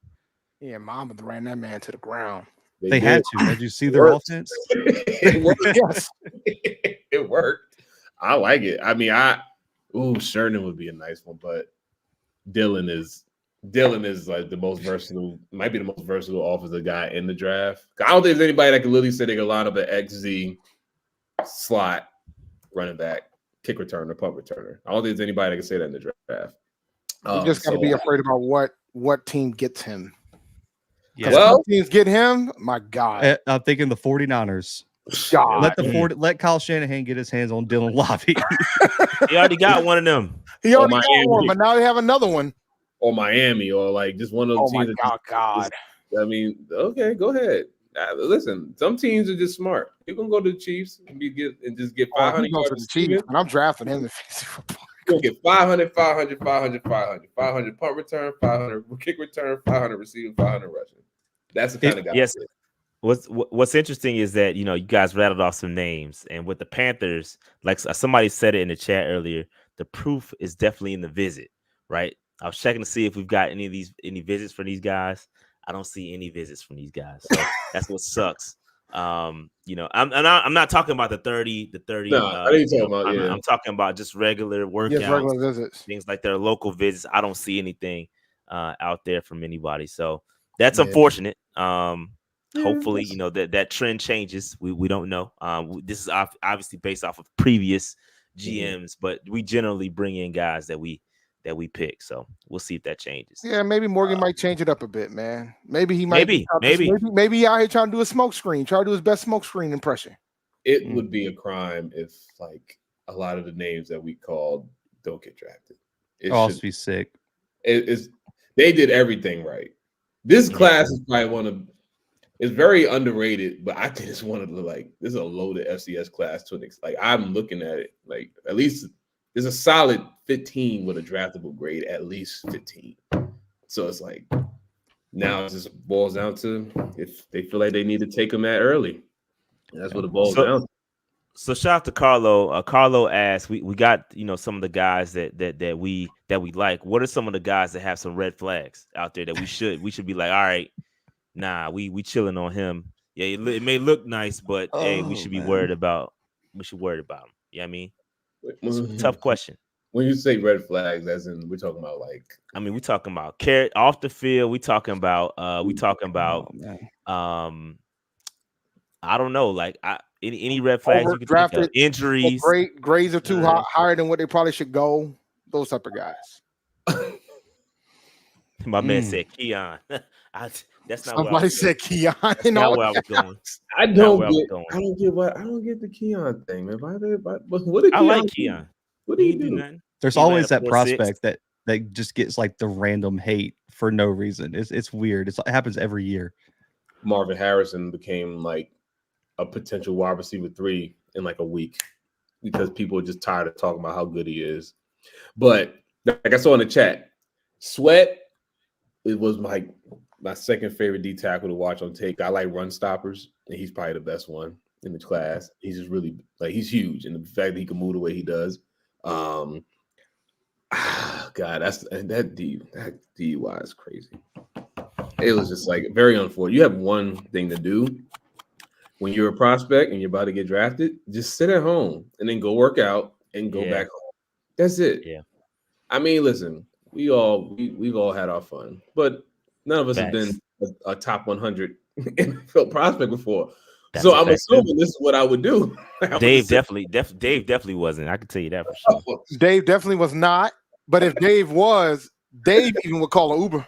Yeah, Mama ran that man to the ground. They had to. Did you see their offense? It worked. Yes. It worked. I like it. I mean, Sherman would be a nice one, but Dylan is like the most versatile, might be the most versatile offensive guy in the draft. I don't think there's anybody that can literally say they can line up an XZ slot running back, kick returner, punt returner. I don't think there's anybody that can say that in the draft. You just got to be afraid about what team gets him. Yeah. Well, teams get him. My God, I'm thinking the 49ers. God, Let Kyle Shanahan get his hands on Dylan Lobby. He already got one of them. He already got one, but now they have another one. Or Miami, or like just one of those teams. Oh my God! I mean, okay, go ahead. Listen, some teams are just smart. You can go to the Chiefs and just get 500 yards. The Chiefs, and I'm drafting him in fantasy football. You'll get 500, 500, 500, 500, 500 punt return, 500 kick return, 500 receiving, 500 rushing. That's the kind of guy. Yes. What's interesting is that, you guys rattled off some names, and with the Panthers, like somebody said it in the chat earlier, the proof is definitely in the visit, right? I was checking to see if we've got any visits from these guys. I don't see any visits from these guys. So that's what sucks. I'm not talking about the 30. No, I didn't talk about. I'm talking about just regular workouts, regular visits, things like their local visits. I don't see anything out there from anybody. So that's unfortunate. Hopefully, that trend changes. We don't know. This is obviously based off of previous GMs, but we generally bring in guys that we pick. So we'll see if that changes. Yeah, maybe Morgan might change it up a bit, man. Maybe he might. Maybe he out here trying to do a smoke screen, try to do his best smoke screen impression. It would be a crime if like a lot of the names that we called don't get drafted. I'll be sick. They did everything right. This class is probably it's very underrated, but I think it's one of the this is a loaded FCS class to an extent. Like I'm looking at it, like at least there's a solid 15 with a draftable grade, at least 15. So it's like now it just boils down to if they feel like they need to take them at early. And that's what it boils down to. So shout out to Carlo. Carlo asked, we got some of the guys that we like. What are some of the guys that have some red flags out there that we should be like, all right, nah, we chilling on him. Yeah, it may look nice, but hey, we should be worried about. We should worry about him. You know what I mean? It's a tough question. When you say red flags, as in we're talking about we're talking about carrot off the field. We talking about I don't know, any red flags you can think of. Injuries, grades are too higher than what they probably should go. Those type of guys. My man said Keon. That's not somebody said Keon. That's not where I was going. I don't get the Keon thing, man. What did I like Keon. What do you do? There's always that prospect that just gets the random hate for no reason. It's weird. It happens every year. Marvin Harrison became a potential wide receiver 3 in a week because people are just tired of talking about how good he is. But like I saw in the chat, Sweat, it was my second favorite D tackle to watch on tape. I like run stoppers, and he's probably the best one in the class. He's just really he's huge, and the fact that he can move the way he does. God, that DUI is crazy. It was just very unfortunate. You have one thing to do when you're a prospect and you're about to get drafted. Just sit at home and then go work out and go back home. That's it. Yeah. I mean, listen, we've all had our fun, but none of us have been a top 100 NFL prospect before. So I'm assuming this is what I would do. Dave definitely wasn't. I can tell you that for sure. Dave definitely was not. But if Dave was, Dave even would call an Uber.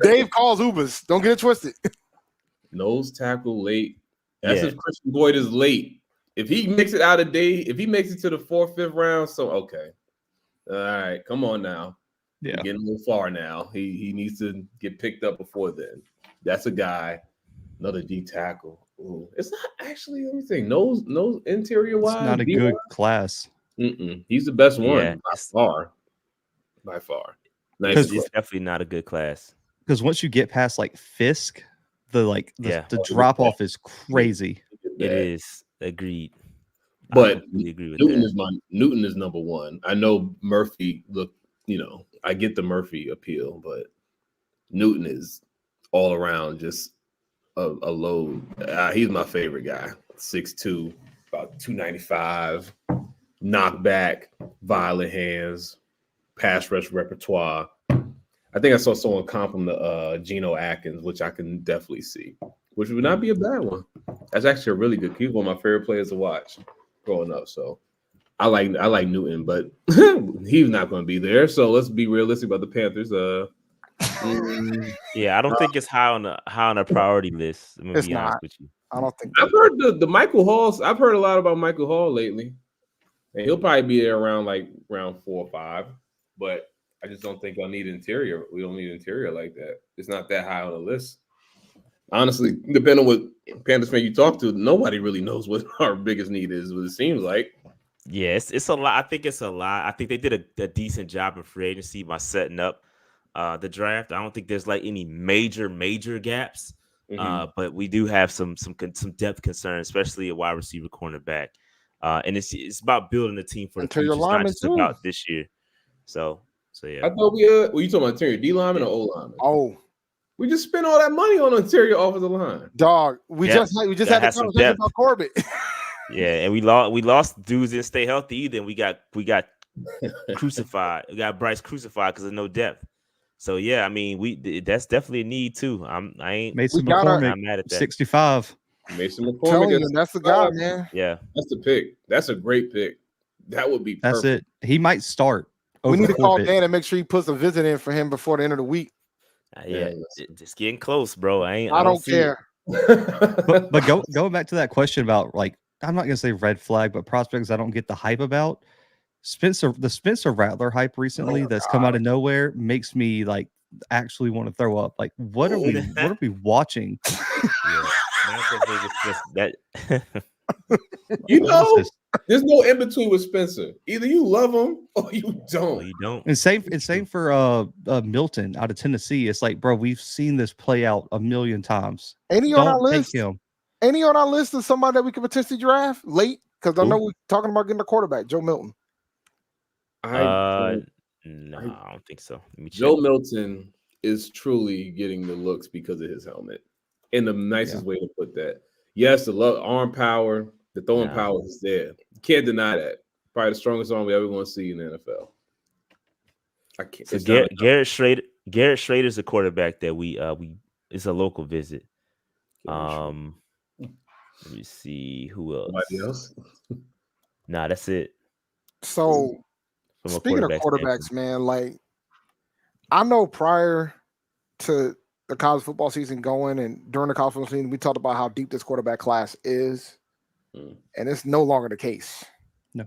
Dave calls Ubers. Don't get it twisted. Nose tackle late. That's if Christian Boyd is late. If he makes it out of day, if he makes it to the 4th, 5th round, so okay. All right, come on now. Yeah, getting a little far now. He needs to get picked up before then. That's a guy. Another D tackle. Ooh, it's not actually anything. Nose interior wise. It's not a good class. He's the best one Yeah, by far. It's definitely not a good class. Because once you get past like Fisk, the drop off is crazy. It is. Agreed. But I agree with Newton is number one. I know Murphy I get the Murphy appeal, but Newton is all around just a load. He's my favorite guy. 6'2", about 295, knockback, violent hands, pass rush repertoire. I think I saw someone comp him to Geno Atkins, which I can definitely see, which would not be a bad one. That's actually a really good. He's one of my favorite players to watch growing up. So I like Newton, but he's not going to be there. So let's be realistic about the Panthers. Yeah, I don't think it's high on a priority list. I'm gonna be honest with you. I don't think I've heard the Michael Halls. I've heard a lot about Michael Hall lately, and he'll probably be there around round 4 or 5. But I just don't think I'll need interior. We don't need interior like that. It's not that high on the list. Honestly, depending on what Panthers fan you talk to, nobody really knows what our biggest need is. What it seems like. Yeah, it's a lot. I think it's a lot. I think they did a decent job in free agency by setting up the draft. I don't think there's like any major gaps, but we do have some depth concerns, especially a wide receiver, cornerback, and it's about building a team for the future. It's not just about this year. So yeah. I thought were you talking about interior D lineman or O lineman? Oh, we just spent all that money on interior offensive line. Dog, we just had a conversation about Corbett. Yeah, and we lost dudes didn't stay healthy either. And we got crucified. We got Bryce crucified because of no depth. So yeah, I mean, that's definitely a need too. I'm mad at that. 65. Mason McCormick, that's the guy, man. Yeah, that's the pick. That's a great pick. That would be perfect. That's it. He might start. We need to call Dan and make sure he puts a visit in for him before the end of the week. Yeah, it's getting close, bro. I don't care. but going back to that question about, like, I'm not gonna say red flag, but prospects I don't get the hype about. The Spencer Rattler hype recently that's come out of nowhere makes me like actually want to throw up. Like, what are we watching? There's no in between with Spencer. Either you love him or you don't. And same for Milton out of Tennessee. It's like, bro, we've seen this play out a million times. Any on our list? Any on our list of somebody that we could potentially draft late? Because I know we're talking about getting a quarterback, Joe Milton. No, I don't think so. Joe Milton is truly getting the looks because of his helmet. In the nicest way to put that. Yes, the arm power, the throwing power is there. You can't deny that. Probably the strongest arm we ever going to see in the NFL. I can't. So Garrett Schrader's a quarterback that we it's a local visit. Let me see who else. Somebody else? Nah, that's it. So speaking of quarterbacks, man, like I know prior to the college football season going and during the college football season, we talked about how deep this quarterback class is, and it's no longer the case. No.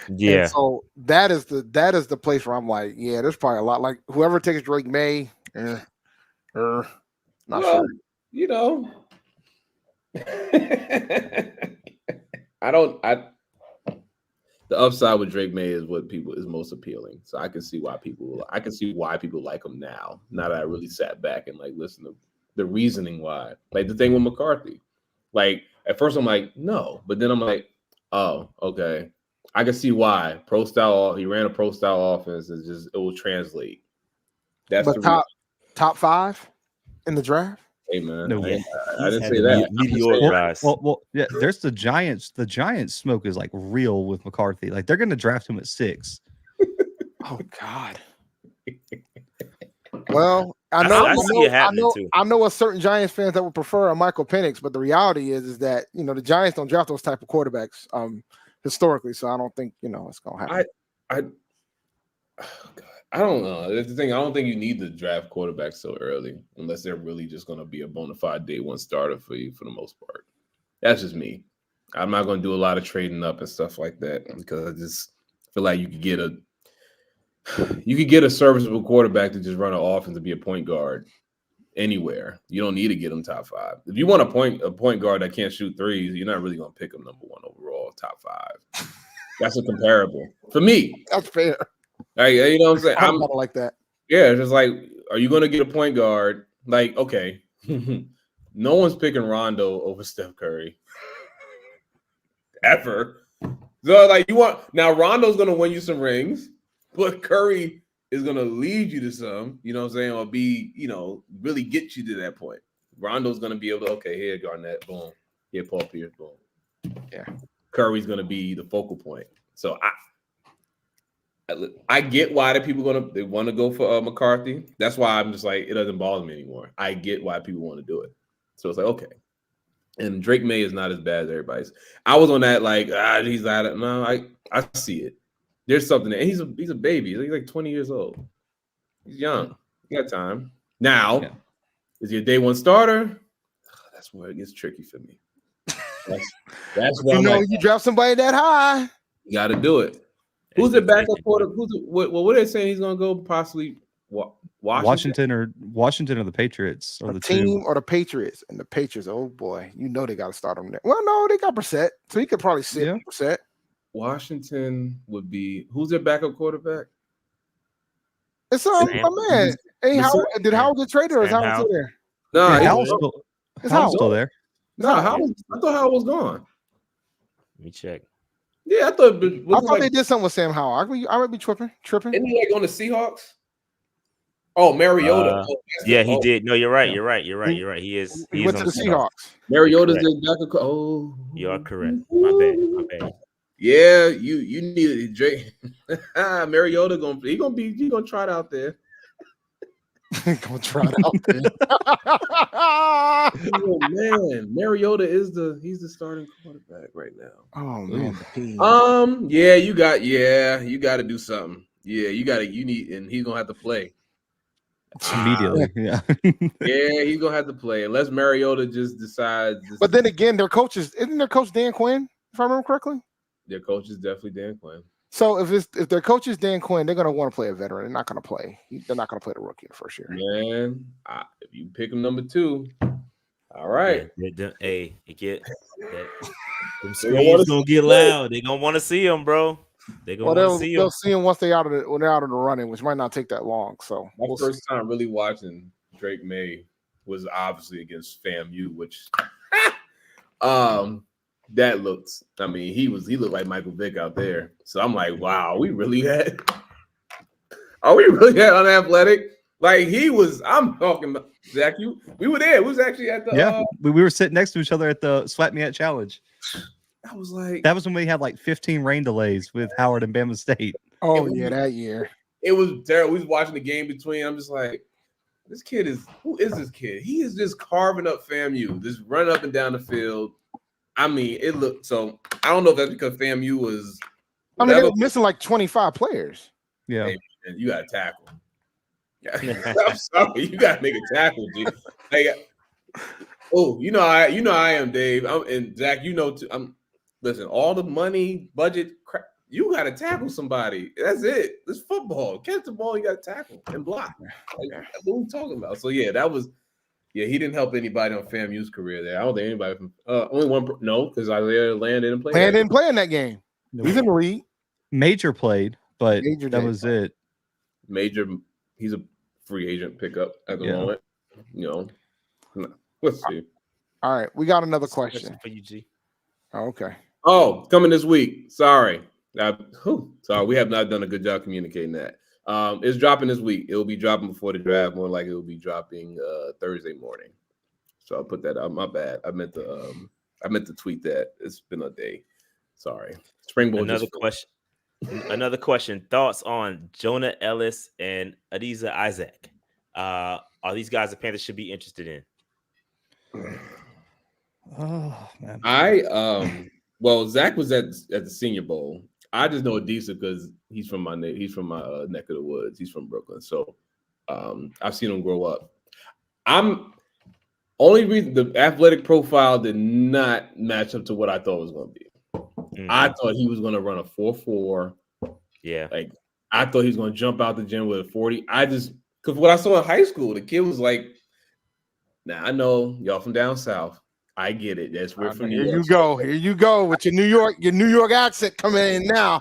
Yeah. And so that is the place where I'm like, yeah, there's probably a lot. Like whoever takes Drake May, not sure. You know, the upside with Drake May is what people is most appealing. So I can see why people like him now. Now that I really sat back and like listen to the reasoning why. Like the thing with McCarthy. Like at first I'm like, no, but then I'm like, oh, okay. I can see why. He ran a pro style offense. It will translate. That's the top 5 in the draft. Hey man, no, I didn't say that. Well, yeah. There's the Giants. The Giants smoke is like real with McCarthy. Like they're going to draft him at 6. Oh God. Well, I know a certain Giants fans that would prefer a Michael Penix, but the reality is that the Giants don't draft those type of quarterbacks historically. So I don't think it's going to happen. I don't know. That's the thing. I don't think you need to draft quarterbacks so early unless they're really just going to be a bona fide day one starter for you for the most part. That's just me. I'm not going to do a lot of trading up and stuff like that because I just feel like you could get a serviceable quarterback to just run an offense to be a point guard anywhere. You don't need to get him top 5. If you want a point guard that can't shoot threes, you're not really going to pick him number 1 overall. top 5. That's a comparable for me. That's fair. Like, you know what I'm saying? I'm not like that. Yeah, it's just like, are you going to get a point guard? Like, okay, no one's picking Rondo over Steph Curry ever. So, like, Rondo's going to win you some rings, but Curry is going to lead you to some, you know what I'm saying, or be, really get you to that point. Rondo's going to be able to, okay, here, Garnett, boom. Here, Paul Pierce, boom. Yeah. Curry's going to be the focal point. So, I get why the people they want to go for McCarthy. That's why I'm just like, it doesn't bother me anymore. I get why people want to do it. So it's like, okay. And Drake May is not as bad as everybody's. I was on that like, he's out of no. I see it. There's something there. He's a baby. He's like 20 years old. He's young. He got time. Now, is he a day one starter? That's where it gets tricky for me. That's why you draft somebody that high. You got to do it. Who's the backup quarter? What are they saying he's going to go? Possibly Washington or the Patriots or the team two. or the Patriots. And the Patriots, oh boy, they got to start him there. Well, no, they got Brissett, so he could probably sit Brissett. Washington would be who's their backup quarterback? It's my man. Hey, did Howard get traded or is Howard still there? No, Howard's still there. No, I thought Howard was gone. Let me check. Yeah, I thought they did something with Sam Howell. I might be tripping. Isn't he like on the Seahawks? Oh, Mariota. He did. No, you're right. You're right. He is. He went to the Seahawks. Mariota's the backup. Oh, you are correct. My bad. Yeah, you needed Drake. Mariota gonna try it out there. Gonna try it out there. Oh man, Mariota he's the starting quarterback right now. Oh man. You got to do something. Yeah, you need, and he's gonna have to play immediately. Yeah. Yeah, he's gonna have to play unless Mariota just decides. But then again, isn't their coach Dan Quinn, if I remember correctly? Their coach is definitely Dan Quinn. So if their coach is Dan Quinn, they're gonna want to play a veteran. They're not gonna play. They're not gonna play the rookie the first year. Man, if you pick him number 2, all right. Hey, them screams gonna get loud. They're gonna want to see him, bro. They'll see him once they're out of the running, which might not take that long. So my first time really watching Drake May was obviously against FAMU, which that looks. I mean, he looked like Michael Vick out there. So I'm like, wow, are we really that unathletic? Like he was. I'm talking about Zach. We were there. We was actually at the. We were sitting next to each other at the Swat Me At Challenge. I was like, that was when we had like 15 rain delays with Howard and Bama State. Oh yeah, that year. It was terrible. We was watching the game between. I'm just like, who is this kid? He is just carving up FAMU, just running up and down the field. I mean, it looked so. I don't know if that's because FAMU was. I mean, they were missing like 25 players. Yeah, hey, man, you got to tackle. Yeah, I'm sorry, you got to make a tackle, G. Like, I am, Dave. And Zach, too. Listen, all the money, budget, crap, you got to tackle somebody. That's it. It's football. Catch the ball, you got to tackle and block. Like, that's what we're talking about. So yeah, that was. Yeah, he didn't help anybody on FAMU's career there. I don't think anybody from only one. No, because Isaiah Land didn't play. Land didn't play in that game. No. He's in the league. Major played, but that was it. Major, he's a free agent pickup at the moment. Let's see. All right, we got another question for you, G. Oh, okay. Oh, coming this week. Sorry, sorry, we have not done a good job communicating that. It's dropping this week. It will be dropping before the draft. More like it will be dropping Thursday morning. So I'll put that out. My bad. I meant to tweet that. It's been a day. Sorry. Springboard. Another question. Thoughts on Jonah Ellis and Adisa Isaac? Are these guys the Panthers should be interested in? Oh man. Well, Zach was at the Senior Bowl. I just know Adisa because he's from my neck of the woods. He's from Brooklyn, so I've seen him grow up. Only reason the athletic profile did not match up to what I thought it was going to be. Mm-hmm. I thought he was going to run a 4.4. Yeah, like I thought he was going to jump out the gym with a 40. Because what I saw in high school, the kid was like, "Now I know y'all from down south. I get it. That's we're from New Here York. you go. Here you go with your New York accent coming in now.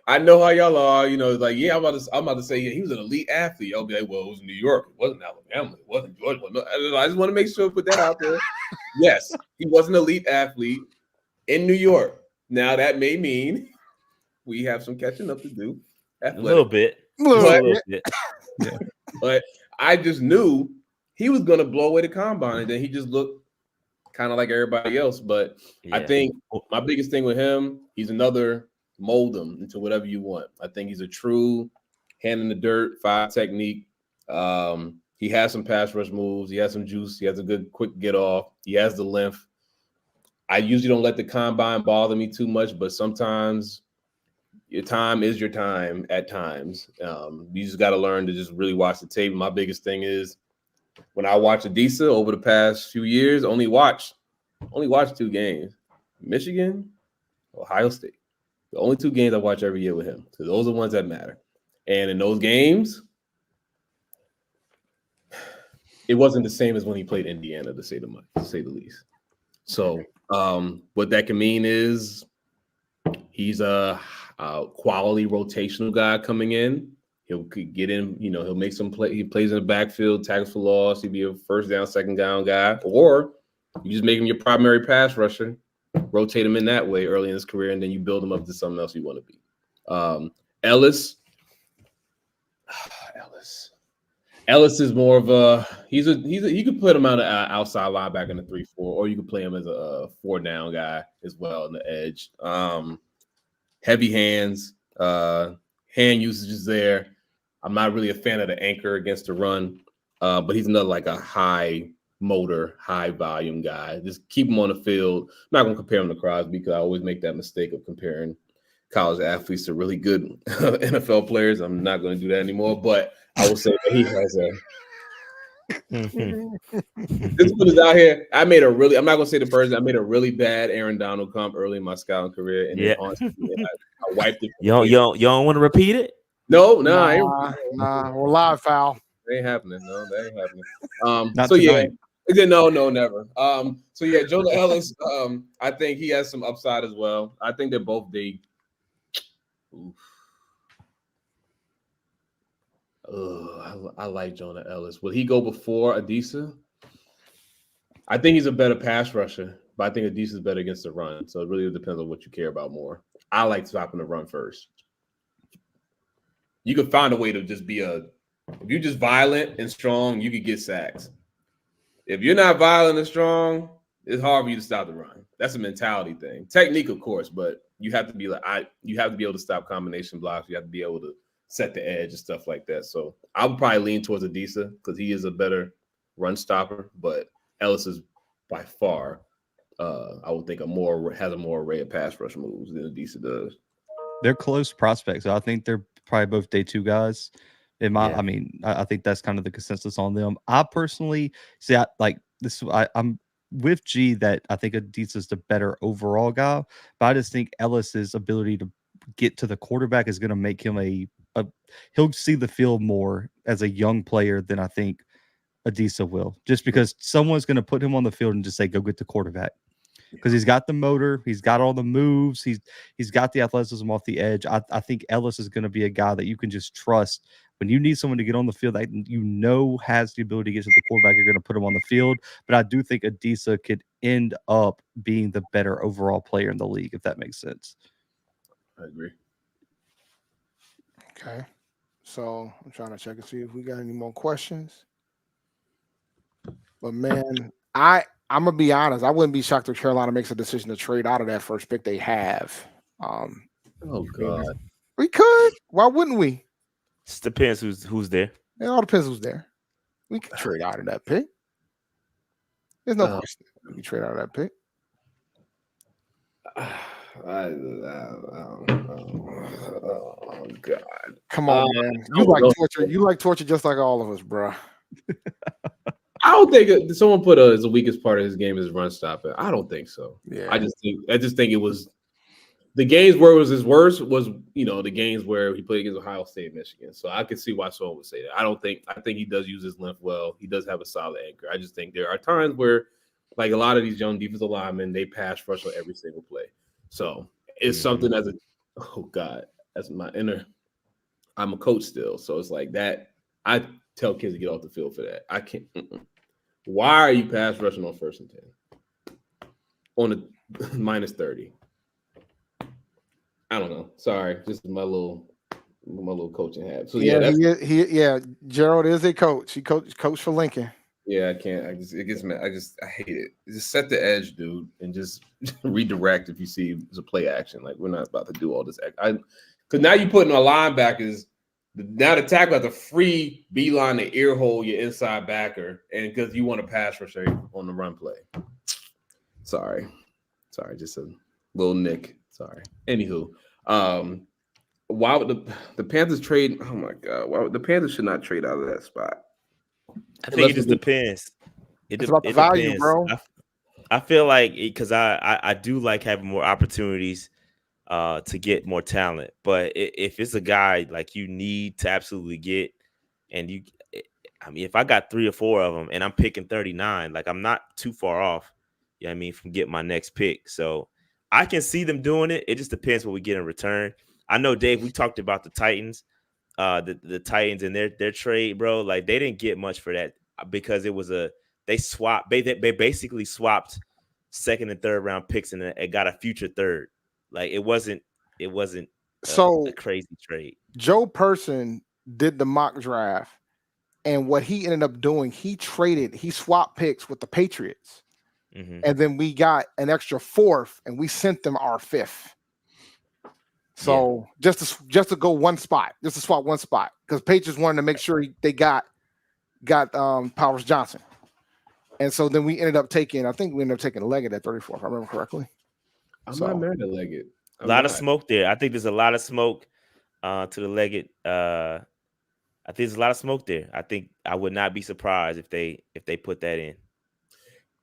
I know how y'all are. You know, like, yeah, I'm about to say, yeah, he was an elite athlete. I'll be like, well, it was New York. It wasn't Alabama. It wasn't Georgia. No, I just want to make sure to put that out there. Yes, he was an elite athlete in New York. Now that may mean we have some catching up to do. A little bit. Yeah. But I just knew he was going to blow away the combine, and then he just looked kind of like everybody else. But yeah. I think my biggest thing with him, he's another mold him into whatever you want. I think he's a true hand in the dirt, 5 technique. He has some pass rush moves. He has some juice. He has a good quick get off. He has the length. I usually don't let the combine bother me too much, but sometimes your time is your time at times. You just got to learn to just really watch the tape. My biggest thing is when I watch Adisa over the past few years, only watch 2 games, Michigan, Ohio State. The only 2 games I watch every year with him. So those are the ones that matter. And in those games, it wasn't the same as when he played Indiana, to say the least. So what that can mean is he's a quality rotational guy coming in. He'll get in, he'll make some play. He plays in the backfield, tackles for loss. He'll be a first down, second down guy. Or you just make him your primary pass rusher, rotate him in that way early in his career, and then you build him up to something else you want to be. Ellis is more of a you could put him on an outside linebacker in the 3-4, or you could play him as a 4-down guy as well on the edge. Heavy hands, hand usage is there. I'm not really a fan of the anchor against the run, but he's another like a high motor, high volume guy. Just keep him on the field. I'm not going to compare him to Crosby because I always make that mistake of comparing college athletes to really good NFL players. I'm not going to do that anymore, but I will say that he has this one is out here. I'm not going to say the person. I made a really bad Aaron Donald comp early in my scouting career, and I wiped it. You don't want to repeat it? No, nah, we're live, foul. They ain't happening. No, they ain't happening. So tonight. No, never. So yeah, Jonah Ellis. I think he has some upside as well. I think they're both big. I like Jonah Ellis. Will he go before Adisa? I think he's a better pass rusher, but I think Adisa is better against the run. So it really depends on what you care about more. I like stopping the run first. You could find a way to just be if you're just violent and strong, you could get sacks. If you're not violent and strong, it's hard for you to stop the run. That's a mentality thing. Technique, of course, but you have to be you have to be able to stop combination blocks. You have to be able to set the edge and stuff like that. So I would probably lean towards Adisa because he is a better run stopper, but Ellis is by far, I would think, has a more array of pass rush moves than Adisa does. They're close prospects. So I think they're probably both day 2 guys. I think that's kind of the consensus on them. I personally see, I'm with G that I think Adisa is the better overall guy, but I just think Ellis's ability to get to the quarterback is going to make him he'll see the field more as a young player than I think Adisa will, just because someone's going to put him on the field and just say, go get the quarterback. Because he's got the motor, he's got all the moves, he's got the athleticism off the edge. I think Ellis is going to be a guy that you can just trust when you need someone to get on the field that has the ability to get to the quarterback. You're going to put him on the field, but I do think Adisa could end up being the better overall player in the league, if that makes sense. I agree. Okay, so I'm trying to check and see if we got any more questions. But man, I'm gonna be honest. I wouldn't be shocked if Carolina makes a decision to trade out of that first pick they have. Oh God, we could. Why wouldn't we? Just depends who's there. It all depends who's there. We could trade out of that pick. There's no question. We can trade out of that pick. Oh God! Come on, man. You like torture. You like torture just like all of us, bro. I don't think someone put as the weakest part of his game is run stopping. I don't think so. Yeah. I just think it was the games where it was his worst was the games where he played against Ohio State and Michigan. So I could see why someone would say that. I think he does use his length well. He does have a solid anchor. I just think there are times where Like a lot of these young defensive linemen, they pass rush on every single play. So it's something as I'm a coach still. So it's like that. I tell kids to get off the field for that. I can't. Why are you pass rushing on 1st and 10 on a -30? I don't know. Sorry, just my little coaching hat. So Gerald is a coach. He coach for Lincoln. Yeah, I can't. I hate it. Just set the edge, dude, and just redirect if you see it's a play action. Like we're not about to do all this. Because now you're putting our linebackers. Now the tackle has to free beeline the ear hole your inside backer, and because you want to pass rush on the run play. Sorry, just a little nick. Sorry. Anywho, why would the Panthers trade? Oh my God, why would the Panthers should not trade out of that spot? I think it just depends. It's about the value, bro. I feel like because I do like having more opportunities to get more talent, but if it's a guy like you need to absolutely get, and if I got 3 or 4 of them and I'm picking 39, like I'm not too far off, you know what I mean, from getting my next pick. So I can see them doing it. It just depends what we get in return. I know, Dave, we talked about the Titans. The Titans and their trade, bro, like they didn't get much for that because it was they basically swapped 2nd and 3rd round picks and it got a future 3rd. Like it wasn't a crazy trade. Joe Person did the mock draft, and what he ended up doing, he swapped picks with the Patriots, and then we got an extra 4th, and we sent them our 5th. So just to go one spot, just to swap one spot, because Patriots wanted to make sure they got Powers Johnson, and so then we ended up taking Leggett at 34, if I remember correctly. I'm not mad at Leggett. A lot of smoke there. I think there's a lot of smoke to the Leggett. I think there's a lot of smoke there. I think I would not be surprised if they put that in.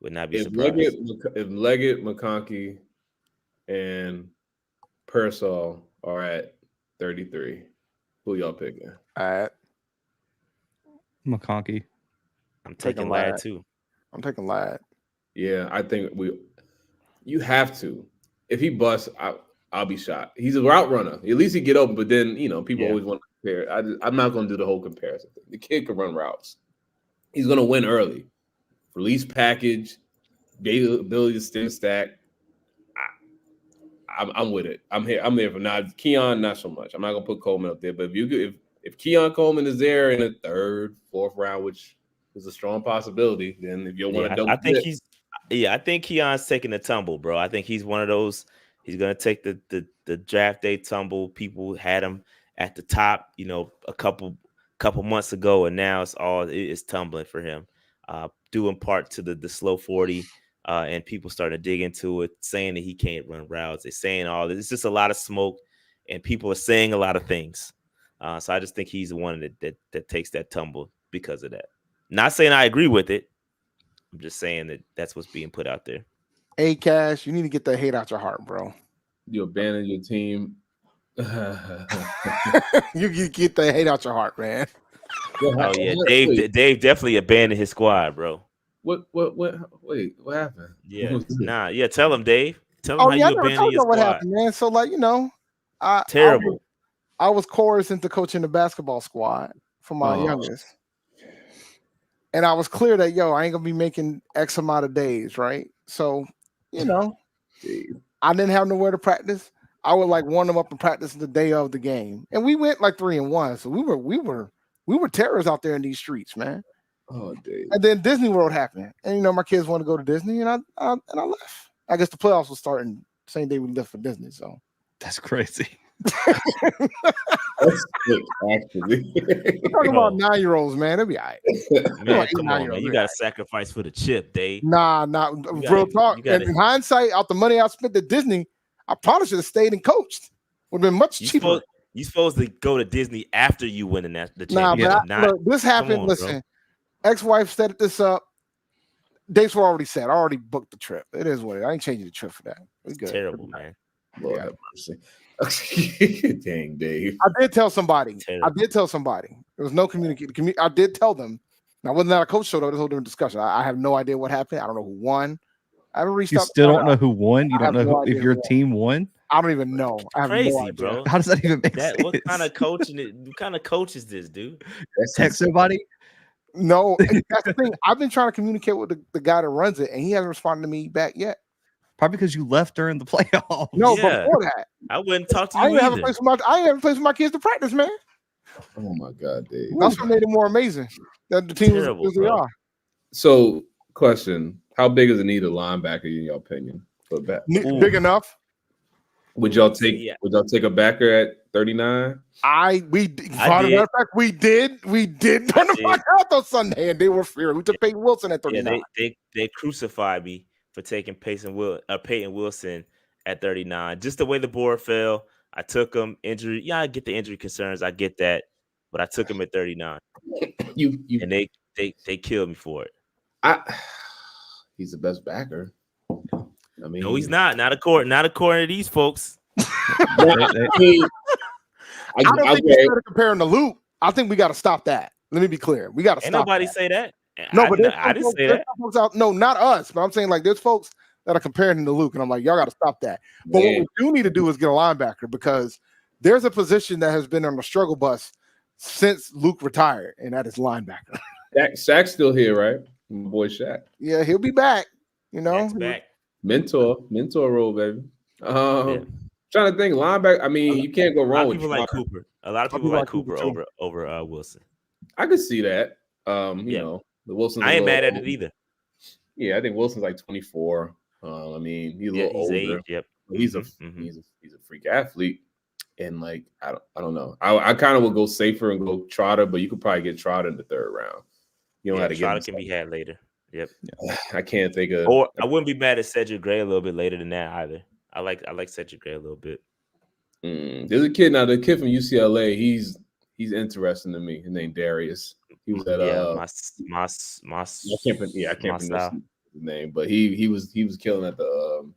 Would not be surprised. If Leggett, McConkey, and Pearsall are at 33, who y'all picking? McConkey. I'm taking Ladd too. I'm taking Ladd. Yeah, I think you have to. If he busts, I'll be shocked. He's a route runner. At least he get open, but then people always want to compare. I'm not going to do the whole comparison thing. The kid can run routes. He's going to win early. Release package, ability to stem stack. I'm with it. I'm here. I'm there for now. Keon, not so much. I'm not gonna put Coleman up there, but if Keon Coleman is there in the 3rd, 4th round, which is a strong possibility, then if you want to double, I think Keon's taking the tumble, bro. I think he's one of those. He's gonna take the draft day tumble. People had him at the top, a couple months ago, and now it's tumbling for him. Due in part to the slow 40. And people starting to dig into it, saying that he can't run routes. They're saying all this. It's just a lot of smoke, and people are saying a lot of things. So I just think he's the one that takes that tumble because of that. Not saying I agree with it. I'm just saying that that's what's being put out there. Hey, Cash, you need to get the hate out your heart, bro. You abandon your team. You get the hate out your heart, man. Oh yeah, Dave definitely abandoned his squad, bro. What? Wait, what happened? Yeah, tell him, Dave. Tell him how you abandoned your squad. What happened, man? So, terrible. I was chorus into coaching the basketball squad for my youngest, and I was clear that I ain't gonna be making X amount of days, right? So, I didn't have nowhere to practice. I would warm them up and practice the day of the game, and we went 3-1. So we were terrorists out there in these streets, man. Oh, Dave. And then Disney World happened, and my kids want to go to Disney, and I left. I guess the playoffs was starting the same day we left for Disney. So that's crazy. That's sick, actually. We're talking about 9-year-olds, man. It'll be all right. Man, come on, man. You got to sacrifice for the chip, Dave. Nah. Real talk. In hindsight, out the money I spent at Disney, I probably should have stayed and coached. Would have been much cheaper. You supposed to go to Disney after you win the championship. Look, this happened. Listen. Bro. Ex-wife set this up. Dates were already set. I already booked the trip. It is what it is. I ain't changing the trip for that. We good. Terrible, man. Lord have mercy. Dang, Dave. I did tell somebody. There was no communication. I did tell them Now, whether or not a coach showed up, that's a whole different discussion. I have no idea what happened. I don't know who won. I haven't reached You out. still don't know who won. You I don't know have no if idea your who won. team won. I don't even know. I have no Crazy, idea. bro. How does that even make sense? What kind of coaching? What kind of coach is this, dude? Text somebody. No, that's the thing. I've been trying to communicate with the guy that runs it, and he hasn't responded to me back yet. Probably because you left during the playoffs. No, Yeah. before that, I wouldn't talk to you I ain't have a either. place for my. I ain't have a place for my kids to practice, man. Oh my God, Dave. That's what made it more amazing. That the team was Terrible, as they bro. are. So, question: how big is the need of linebacker in your opinion? For back? Big enough. Would y'all take? Yeah. Would y'all take a backer at 39? We did. We did turn the fuck out on Sunday, and they were feared. We took Peyton Wilson at 39. Yeah, they crucified me for taking Peyton Wilson at 39. Just the way the board fell, I took him. Injury, yeah, I get the injury concerns. I get that, but I took him at 39. And they killed me for it. He's the best backer. I mean, No, he's not. Not according to these folks. I don't think we started comparing to Luke. I think we got to stop that. Let me be clear. We got to stop. Ain't nobody that. say that. No, but I didn't say that. No, not us. But I'm saying like there's folks that are comparing him to Luke, and I'm like, y'all got to stop that. But what we do need to do is get a linebacker because there's a position that has been on the struggle bus since Luke retired, and that is linebacker. Shaq's still here, right? My boy Shaq. Yeah, he'll be back. You know, Shaq's back. Mentor role, baby. Trying to think, linebacker. I mean, you can't go wrong with people like Cooper. A lot of people like Cooper over Wilson. I could see that. You know, the Wilson's. I ain't mad at it either. Yeah, I think Wilson's like 24. I mean, he's a little older. Age, yep. He's a freak athlete, and like I don't know. I kind of would go safer and go Trotter, but you could probably get Trotter in the third round. You don't have to get Trotter can be had later. Yep. I can't think of. Or I wouldn't be mad at Cedric Gray a little bit later than that either. I like Cedric Gray a little bit. There's a kid now. The kid from UCLA. He's interesting to me. His name Darius. He was at I can't pronounce his name, but he was killing at the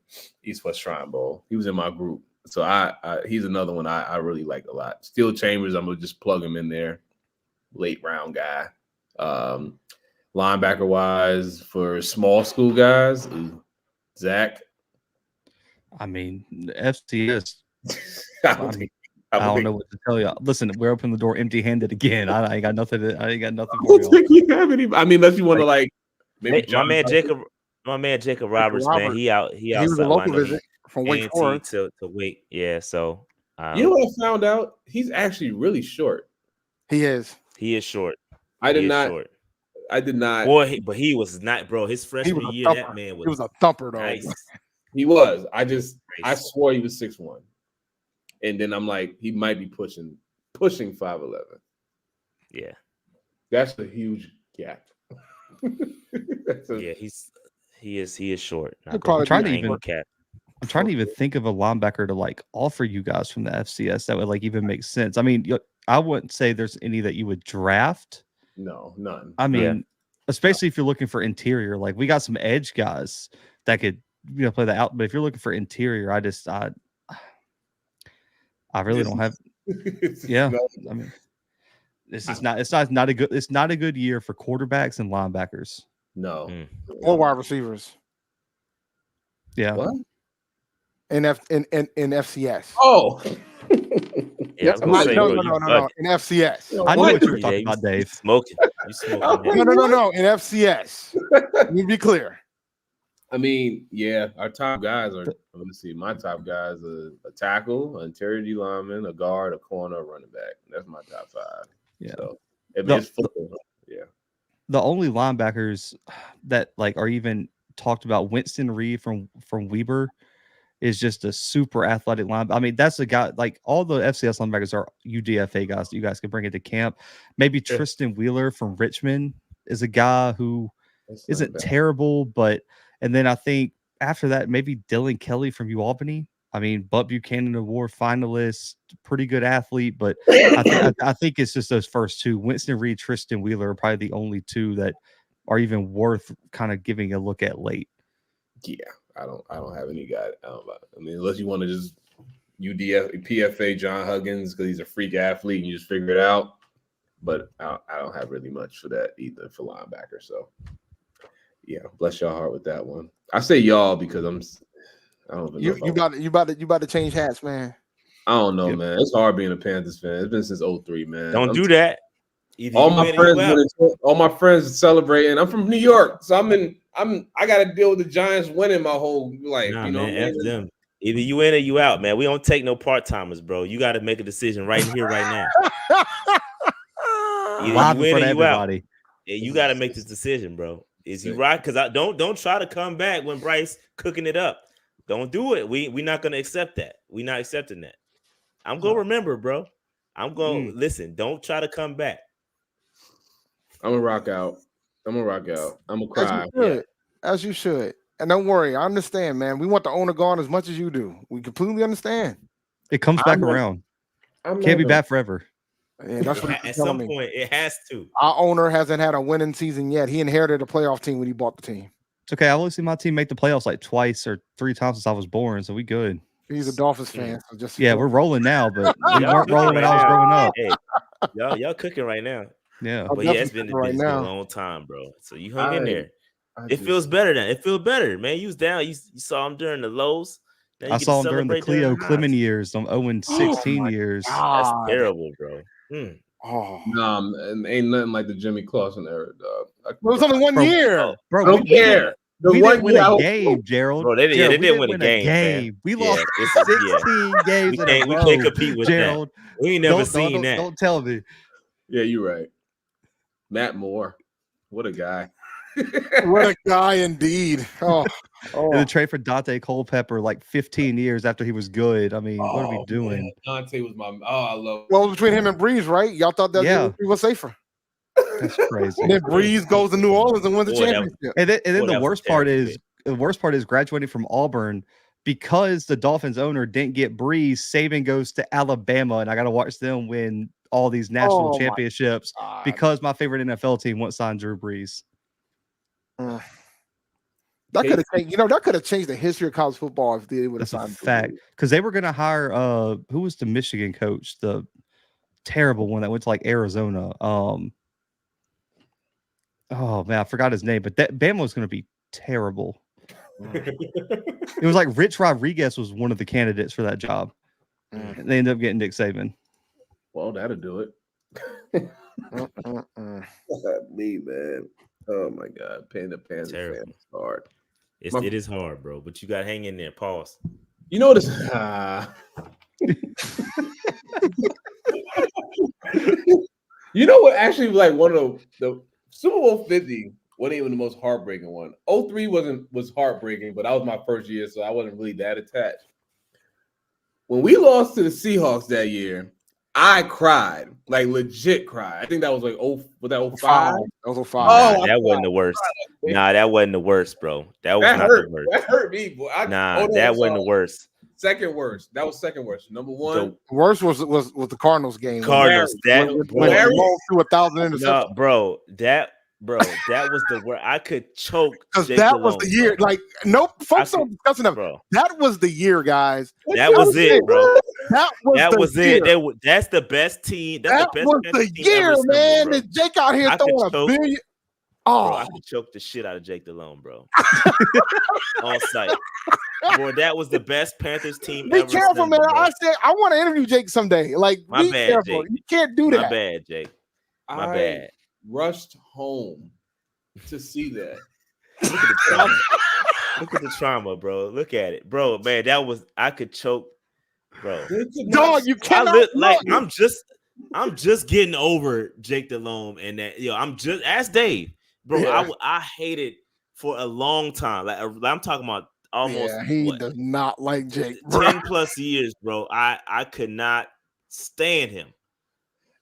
East West Shrine Bowl. He was in my group, so he's another one I really like a lot. Steel Chambers, I'm gonna just plug him in there. Late round guy. Linebacker wise for small school guys, Zach. I mean, FCS. I don't know what to tell you. Listen, we're opening the door empty-handed again. I ain't got nothing. I ain't got nothing. I don't think we have any. I mean, unless you want to like maybe my man Jacob Roberts, man. He was a local visit from Wake Forest to Wake. Yeah, so you know what I found out? He's actually really short. He is short. I did not. Boy, but he was not, bro. His freshman year, that man was. He was a thumper, though. Nice. He was. I swore he was 6'1", and then I'm like, he might be pushing 5'11". Yeah, that's a huge gap. He is short. I'm trying to even think of a linebacker to like offer you guys from the FCS that would like even make sense. I mean, I wouldn't say there's any that you would draft. No, none. I mean, especially if you're looking for interior, like we got some edge guys that could play that out. But if you're looking for interior, I really don't have. Yeah, I mean, it's not a good year for quarterbacks and linebackers. No, or wide receivers. Yeah. What? In FCS. Oh. Yeah, no. In FCS. I know what you're talking about, Dave. Smoking. You smoking. No. In FCS. Let me be clear. I mean, yeah, our top guys are. Let me see. My top guys are a tackle, an interior D lineman, a guard, a corner, a running back. That's my top five. Yeah. So it's football. Yeah. The only linebackers that like are even talked about, Winston Reed from Weber, is just a super athletic linebacker. I mean, that's a guy, like all the FCS linebackers are UDFA guys that you guys can bring into camp. Maybe Tristan Wheeler from Richmond is a guy who isn't terrible, but and then I think after that, maybe Dylan Kelly from UAlbany. I mean, Butt Buchanan Award finalist, pretty good athlete, but I think it's just those first two. Winston Reed, Tristan Wheeler are probably the only two that are even worth kind of giving a look at late. Yeah, I don't have any guy. I mean, unless you want to just PFA John Huggins because he's a freak athlete and you just figure it out. but I don't have really much for that either for linebacker. So yeah, bless your heart with that one. I say y'all because I don't even know. You about to change hats, man. I don't know, man. It's hard being a Panthers fan. It's been since 03, man. Don't do that. All my friends celebrating. I'm from New York, so I got to deal with the Giants winning my whole life. Nah, you know, man, F them. Either you in or you out, man. We don't take no part timers, bro. You got to make a decision right here, right now. Either you in or you out. Yeah, you got to make this decision, bro. Is you right? Because I don't try to come back when Bryce cooking it up. Don't do it. We're not gonna accept that. We're not accepting that. I'm gonna remember, bro. I'm gonna listen. Don't try to come back. I'm gonna rock out. I'm gonna cry. As you should. And don't worry, I understand, man. We want the owner gone as much as you do. We completely understand. It comes back around. Can't be back forever. Yeah, that's what at some point it has to. Our owner hasn't had a winning season yet. He inherited a playoff team when he bought the team. It's okay. I've only seen my team make the playoffs like twice or 3 times since I was born, so we good. He's a Dolphins fan, so just we're rolling now, but we weren't rolling when I was growing up. Hey, y'all cooking right now. Yeah, but yeah, it's been a long time, bro. So you hung in there. It feels better now. It feels better, man. You was down. You saw him during the lows. I saw him during the Cleo Clement years. I'm 0-16 years. That's terrible, bro. Oh no, ain't nothing like the Jimmy Clausen era, dog. It was only 1 year, bro. I don't care. We didn't win a game, Gerald. Bro, they didn't win a game. We lost 16 games. We can't compete with Gerald. That. We ain't never seen that. Don't tell me. Yeah, you're right. Matt Moore, what a guy. What a guy indeed. Oh. And the trade for Dante Culpepper like 15 years after he was good. I mean, what are we doing? Man. Dante was I love. Well, between him and Breeze, right? Y'all thought that he was safer. That's crazy. And then Breeze goes to New Orleans and wins the championship. And then the worst part is graduating from Auburn because the Dolphins owner didn't get Breeze. Saban goes to Alabama, and I got to watch them win all these national championships because my favorite NFL team won't sign Drew Brees. That could have changed. That could have changed the history of college football if they would have signed. That's a fact, because they were going to hire who was the Michigan coach, the terrible one that went to like Arizona. Oh man, I forgot his name, but that Bama was going to be terrible. It was like Rich Rodriguez was one of the candidates for that job. And they ended up getting Nick Saban. Well, that'll do it. Me, man. Oh my God, paying the Panthers fan is hard. It is hard, bro. But you got to hang in there. Pause. You know this. You know what? Actually, like one of the Super Bowl 50 wasn't even the most heartbreaking one. 03 was heartbreaking, but that was my first year, so I wasn't really that attached. When we lost to the Seahawks that year, I cried, like legit cried. I think that was like was that 05? That was 05. Oh, that wasn't the worst. Nah, that wasn't the worst, bro. That was not the worst. That hurt me, boy. That wasn't the worst. Second worst. That was second worst. Number one. The worst was the Cardinals game. Cardinals. That to 1,000 interceptions. No, bro. That was the worst. I could choke. Because that was the year. Bro. Like, nope, folks don't discuss enough. Bro. That was the year, guys. That was it, bro. That was it. That's the best team. That was the year, man. And Jake out here throwing a billion. Bro, I could choke the shit out of Jake Delhomme, bro. On site. Bro, that was the best Panthers team ever. Be careful, man. Bro. I said I want to interview Jake someday. Like, be careful. Jake. You can't do that. My bad, Jake. My bad. Rushed home to see that. Look at the trauma. Look at the trauma, bro. Look at it, bro. Man, I could choke, bro. Dog, you cannot. I'm just getting over Jake Delhomme and that. I'm just ask Dave, bro. Yeah. I hated for a long time. Like I'm talking about almost. Yeah, he does not like Jake. 10+ years, bro. I could not stand him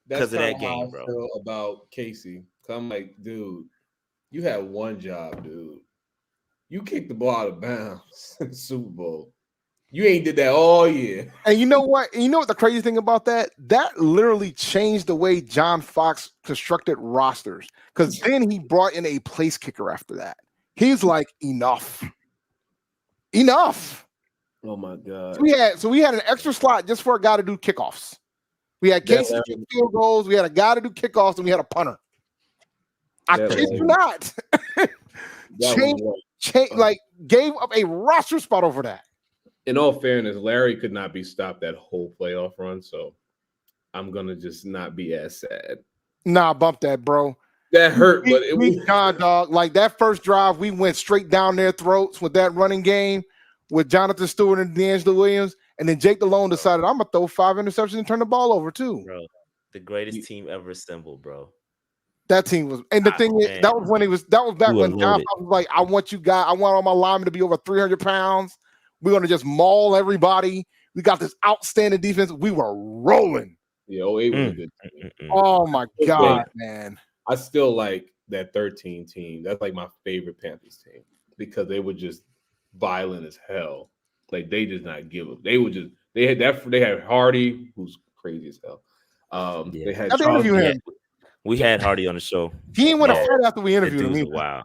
because of that game, bro. I feel about Casey. I'm like, dude, you had one job, dude. You kicked the ball out of bounds in the Super Bowl. You ain't did that all year. And you know what? You know what the crazy thing about that? That literally changed the way John Fox constructed rosters. Because then he brought in a place kicker after that. He's like, enough. Oh my God. So we had an extra slot just for a guy to do kickoffs. We had Casey kick field goals. We had a guy to do kickoffs, and we had a punter. I kid you not. Gave up a roster spot over that. In all fairness, Larry could not be stopped that whole playoff run, so I'm gonna just not be as sad. Nah, bump that, bro. That hurt, but it was dog. Like that first drive, we went straight down their throats with that running game with Jonathan Stewart and D'Angelo Williams, and then Jake Delhomme decided I'm gonna throw 5 interceptions and turn the ball over too. Bro, the greatest team ever assembled, bro. That team was, and the thing is, that was back when John was like, I want all my linemen to be over 300 pounds. We're gonna just maul everybody. We got this outstanding defense. We were rolling. Yeah, 08 was a good team. Oh my God, man. I still like that 13 team. That's like my favorite Panthers team because they were just violent as hell. Like they did not give up. They had Hardy, who's crazy as hell. They had we had Hardy on the show. He didn't win a fight after we interviewed him. Wow.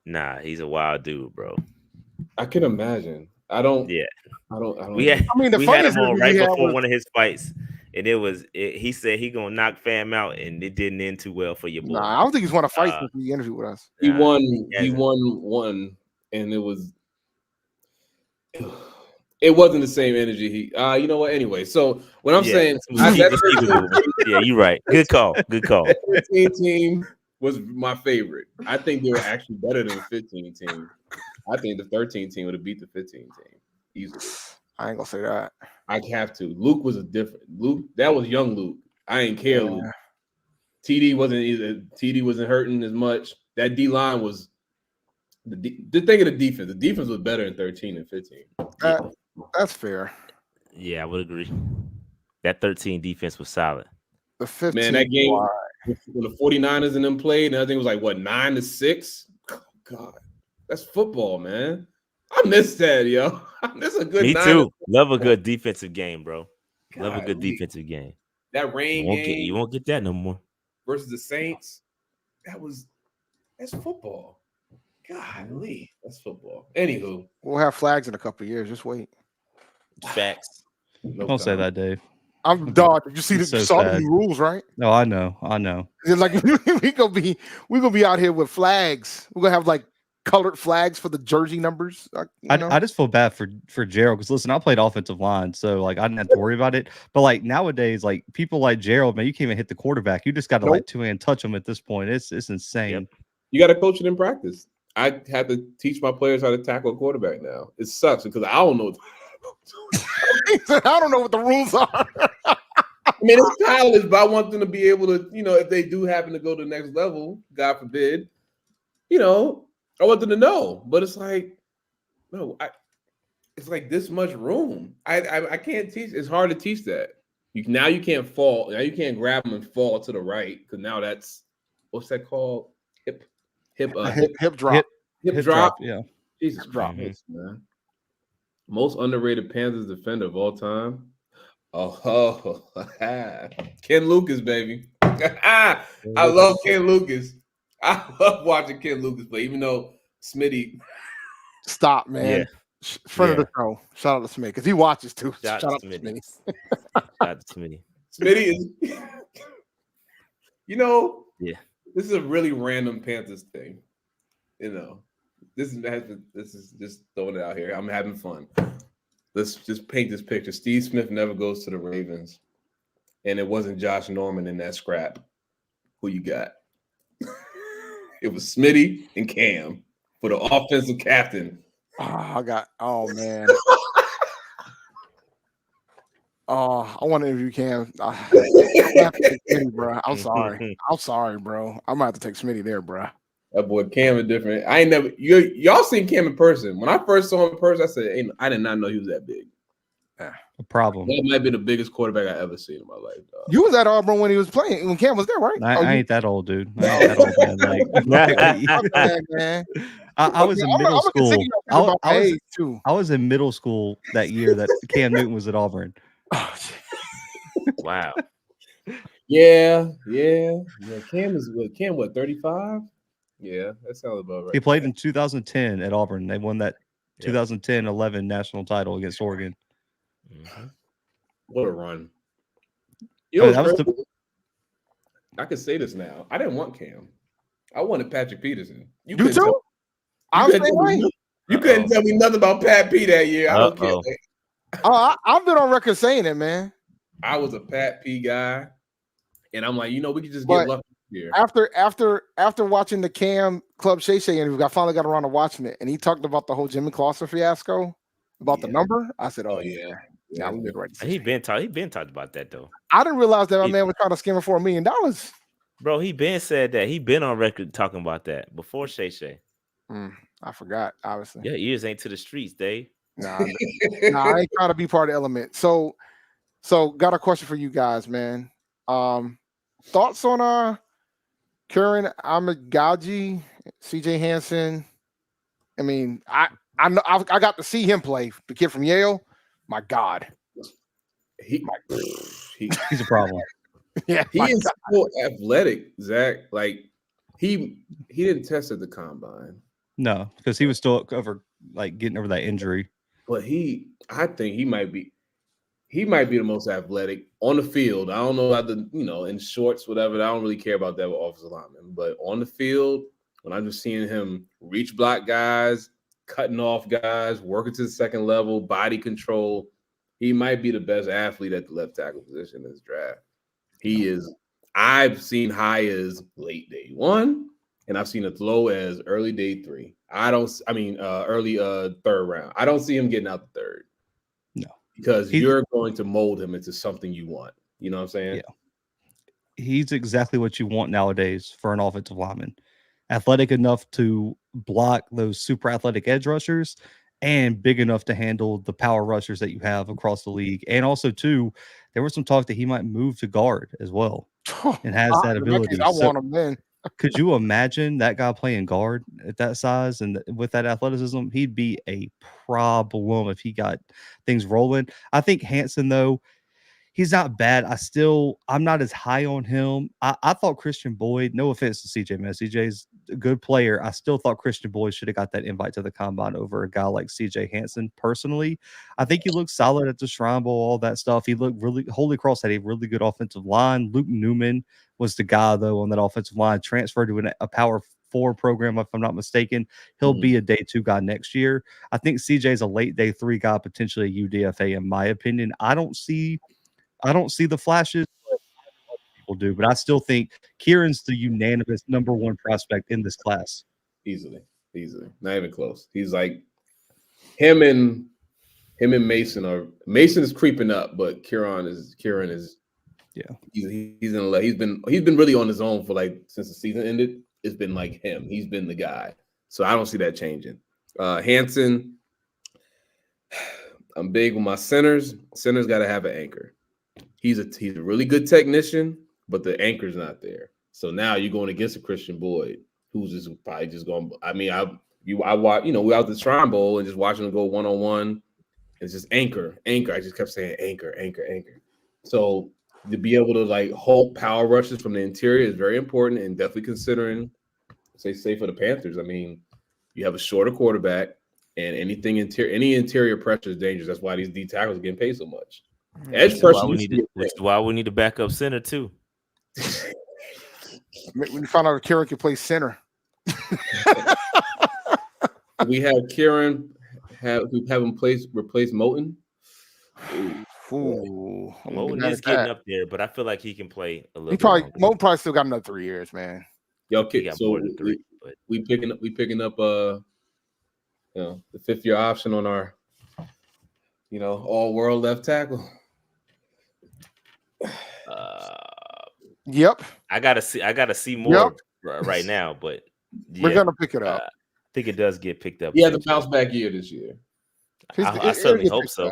Nah, he's a wild dude, bro. I can imagine. I don't. We had him on right before one of his fights, and he said he gonna knock fam out, and it didn't end too well for your boy. Nah, I don't think he's won a fight since he interviewed with us. He won one, and it was. It wasn't the same energy. You know what? Anyway, so what I'm saying, yeah, you're right. Good call. That 15 team was my favorite. I think they were actually better than the 15 team. I think the 13 team would have beat the 15 team easily. I ain't gonna say that. I have to. Luke was that was young Luke. I ain't care. Luke. TD wasn't hurting as much. That D line was the thing of the defense. The defense was better in 13 and 15. That's fair. Yeah, I would agree. That 13 defense was solid. The 15, man, that game when the 49ers and them played, and I think it was like 9-6. Oh, God, that's football, man. I miss that, yo. I miss a good. Me too. Love a good defensive game, bro. God, love a good defensive game. That rain game, you won't get that no more. Versus the Saints, that's football. Golly, that's football. Anywho, we'll have flags in a couple of years. Just wait. Facts. Don't say that, Dave. I'm dog. You see, you saw the new rules, right? No, I know. It's like we gonna be out here with flags. We're gonna have like colored flags for the jersey numbers. I just feel bad for Gerald because listen, I played offensive line, so like I didn't have to worry about it. But like nowadays, like people like Gerald, man, you can't even hit the quarterback. You just got to like 2-hand touch them at this point. It's insane. Yep. You got to coach it in practice. I have to teach my players how to tackle a quarterback now. It sucks because I don't know. I don't know what the rules are. I mean, it's childish, but I want them to be able to, if they do happen to go to the next level, God forbid, I want them to know. But it's like, no, it's like this much room. I can't teach. It's hard to teach that. Now you can't fall. Now you can't grab them and fall to the right because now that's what's that called? Hip drop. Hip drop. Yeah. Jesus Christ, man. Most underrated Panthers defender of all time. Oh, Ken Lucas, baby. I love Ken Lucas. I love watching Ken Lucas play, even though Smitty. Stop, man. Yeah. Friend of the show. Shout out to Smitty because he watches too. Shout out to Smitty. Shout out to Smitty. Smitty is, yeah. This is a really random Panthers thing. This is just throwing it out here. I'm having fun. Let's just paint this picture. Steve Smith never goes to the Ravens, and it wasn't Josh Norman in that scrap. Who you got? It was Smitty and Cam for the offensive captain. Oh man. I want to interview Cam. I'm sorry, bro. I'm gonna have to take Smitty there, bro. That boy Cam is different. I ain't never y'all seen Cam in person. When I first saw him in person, I said, I did not know he was that big. A problem. That might be the biggest quarterback I ever seen in my life. Dog. You was at Auburn when he was playing, when Cam was there, right? I ain't that old, dude. I ain't that old, man. I was in middle school. I was in middle school that year that Cam Newton was at Auburn. Wow. Yeah. Cam, what, 35? Yeah, that sounds about right. He played in 2010 at Auburn. They won that 2010-11 national title against Oregon. Mm-hmm. What a run. You know that was I can say this now. I didn't want Cam. I wanted Patrick Peterson. You too? You couldn't tell me nothing about Pat P that year. I don't care. I've been on record saying it, man. I was a Pat P guy, and I'm like, we could just get lucky here. After watching the Cam Club Shay Shay interview, I finally got around to watching it, and he talked about the whole Jimmy Clausen fiasco about the number. I said, "Oh yeah, we made the right decision." He been talked about that though. I didn't realize that my man was trying to skim him for $1 million. Bro, he been said that. He been on record talking about that before Shay Shay. I forgot, obviously. Your ears ain't to the streets, Dave. Nah, I ain't trying to be part of the element. So got a question for you guys, man. Thoughts on Kieran Amagaji, CJ Hansen? I mean, I know I got to see him play. The kid from Yale. My God, he's a problem. Yeah, he is so athletic, Zach. Like he didn't test at the combine. No, because he was still getting over that injury. But I think he might be the most athletic on the field. I don't know about in shorts, whatever. I don't really care about that with offensive linemen. But on the field, when I'm just seeing him reach block guys, cutting off guys, working to the second level, body control, he might be the best athlete at the left tackle position in this draft. He is. I've seen high as late day 1, and I've seen as low as early day 3. Early third round. I don't see him getting out the third. No, because you're going to mold him into something you want. You know what I'm saying? Yeah. He's exactly what you want nowadays for an offensive lineman. Athletic enough to block those super athletic edge rushers and big enough to handle the power rushers that you have across the league. And also, too, there was some talk that he might move to guard as well and has that ability. I want him then. Could you imagine that guy playing guard at that size and with that athleticism? He'd be a problem if he got things rolling. I think Hansen, though, he's not bad. I'm not as high on him. I thought Christian Boyd, no offense to CJ, man, CJ's a good player. I still thought Christian Boyd should have got that invite to the combine over a guy like CJ Hansen. Personally, I think he looked solid at the Shrine Bowl, all that stuff. He looked really, Holy Cross had a really good offensive line. Luke Newman was the guy, though, on that offensive line, transferred to a Power 4 program, if I'm not mistaken. He'll be a day 2 guy next year. I think CJ's a late day 3 guy, potentially a UDFA, in my opinion. I don't see the flashes that people do, but I still think Kieran's the unanimous number 1 prospect in this class. Easily. Not even close. He's like him and Mason is creeping up, but Kieran is yeah. He's been really on his own for since the season ended. It's been like him. He's been the guy. So I don't see that changing. Hansen, I'm big with my centers. Centers got to have an anchor. He's a really good technician, but the anchor's not there. So now you're going against a Christian Boyd, who's probably just going. I mean, I watch. We're out the Shrine Bowl and just watching him go 1-on-1. It's just anchor. I just kept saying anchor. So to be able to hold power rushes from the interior is very important, and definitely considering, say for the Panthers. I mean, you have a shorter quarterback, and any interior pressure is dangerous. That's why these D tackles are getting paid so much. Edge pressure. That's why we need a backup center too. When you find out if Kieran can play center, we have Kieran have him replace Moten. Ooh, Moten is getting up there, but I feel like he can play a little. Moten probably still got another 3 years, man. Okay, so more than 3. But we picking up the 5th year option on our all world left tackle. Yep. I gotta see more right now, but we're gonna pick it up. I think it does get picked up. Yeah, the bounce back year this year. I certainly hope so.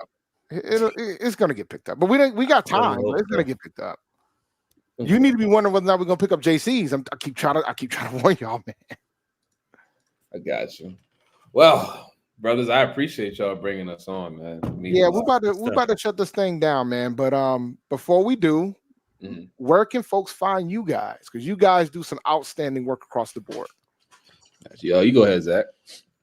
It's gonna get picked up, but we got time. It's gonna get picked up. You need to be wondering whether or not we're gonna pick up JCs. I keep trying to warn y'all, man. I got you. Well, brothers, I appreciate y'all bringing us on, man. We're about to shut this thing down, man. But before we do, where can folks find you guys? Because you guys do some outstanding work across the board. You go ahead, Zach.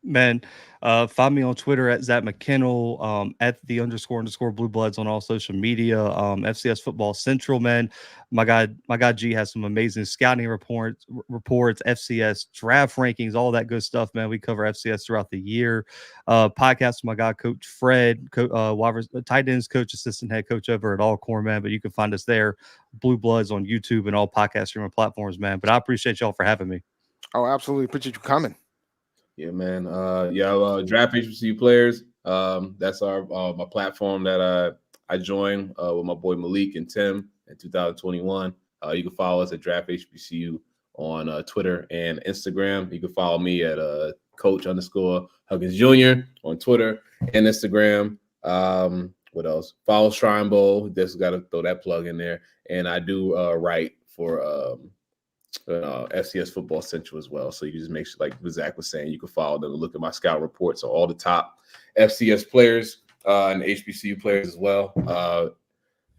Man, find me on Twitter at Zack McKinnell, at the __ Blue Bloods on all social media. FCS Football Central, man. My guy G has some amazing scouting reports, FCS draft rankings, all that good stuff, man. We cover FCS throughout the year. Podcast with my guy Coach Fred, tight ends coach, assistant head coach over at Alcorn, man. But you can find us there, Blue Bloods on YouTube and all podcast streaming platforms, man. But I appreciate y'all for having me. Oh, absolutely. Appreciate you coming. Yeah, man. Draft HBCU players. That's my platform that I joined with my boy Malik and Tim in 2021. You can follow us at Draft HBCU on Twitter and Instagram. You can follow me at Coach_Huggins Jr. on Twitter and Instagram. What else? Follow Shrine Bowl. Just got to throw that plug in there. And I do write for FCS Football Central as well. So you can just make sure, like Zack was saying, you can follow them and look at my scout reports on all the top FCS players and HBCU players as well. I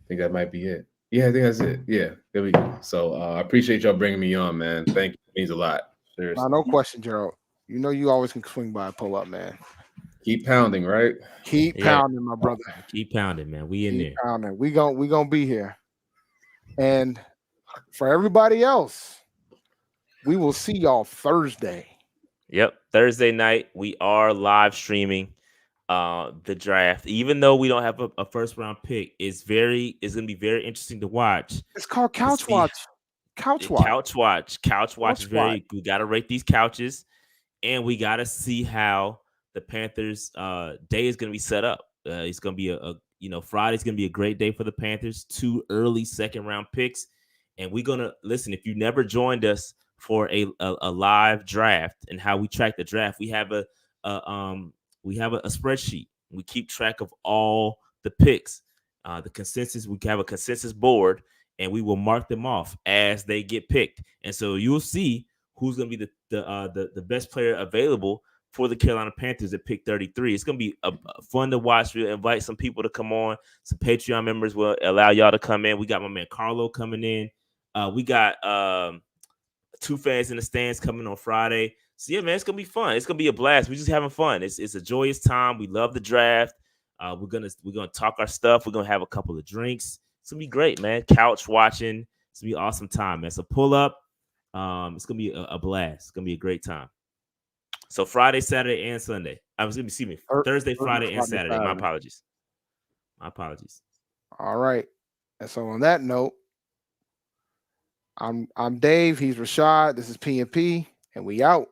think that might be it. Yeah, I think that's it. Yeah, there we go. So I appreciate y'all bringing me on, man. Thank you. It means a lot. Seriously. No question, Gerald. You know you always can swing by and pull up, man. Keep pounding, right? Keep pounding, my brother. Keep pounding, man. We in there. Pounding. We gonna be here. And for everybody else, we will see y'all Thursday. Yep, Thursday night we are live streaming the draft. Even though we don't have a first round pick, it's going to be very interesting to watch. It's called Couch Watch. Couch Watch is very. We got to rate these couches, and we got to see how the Panthers' day is going to be set up. It's going to be Friday's going to be a great day for the Panthers. 2 early second round picks, and we're gonna listen. If you never joined us for a live draft and how we track the draft, we have a spreadsheet. We keep track of all the picks, the consensus. We have a consensus board, and we will mark them off as they get picked. And so you'll see who's going to be the best player available for the Carolina Panthers at pick 33. It's going to be fun to watch. We'll invite some people to come on. Some Patreon members will allow y'all to come in. We got my man Carlo coming in. We got 2 fans in the stands coming on Friday. So yeah, man, it's gonna be fun. It's gonna be a blast. We're just having fun. It's a joyous time. We love the draft. We're gonna talk our stuff. We're gonna have a couple of drinks. It's gonna be great, man. Couch watching. It's gonna be an awesome time, man. So pull up. It's gonna be a blast. It's gonna be a great time. So Friday, Saturday, and Sunday. Thursday, Friday, and Saturday. My apologies. All right. And so on that note, I'm Dave. He's Rashad. This is P&P, and we out.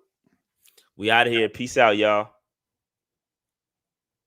We out of here. Peace out, y'all.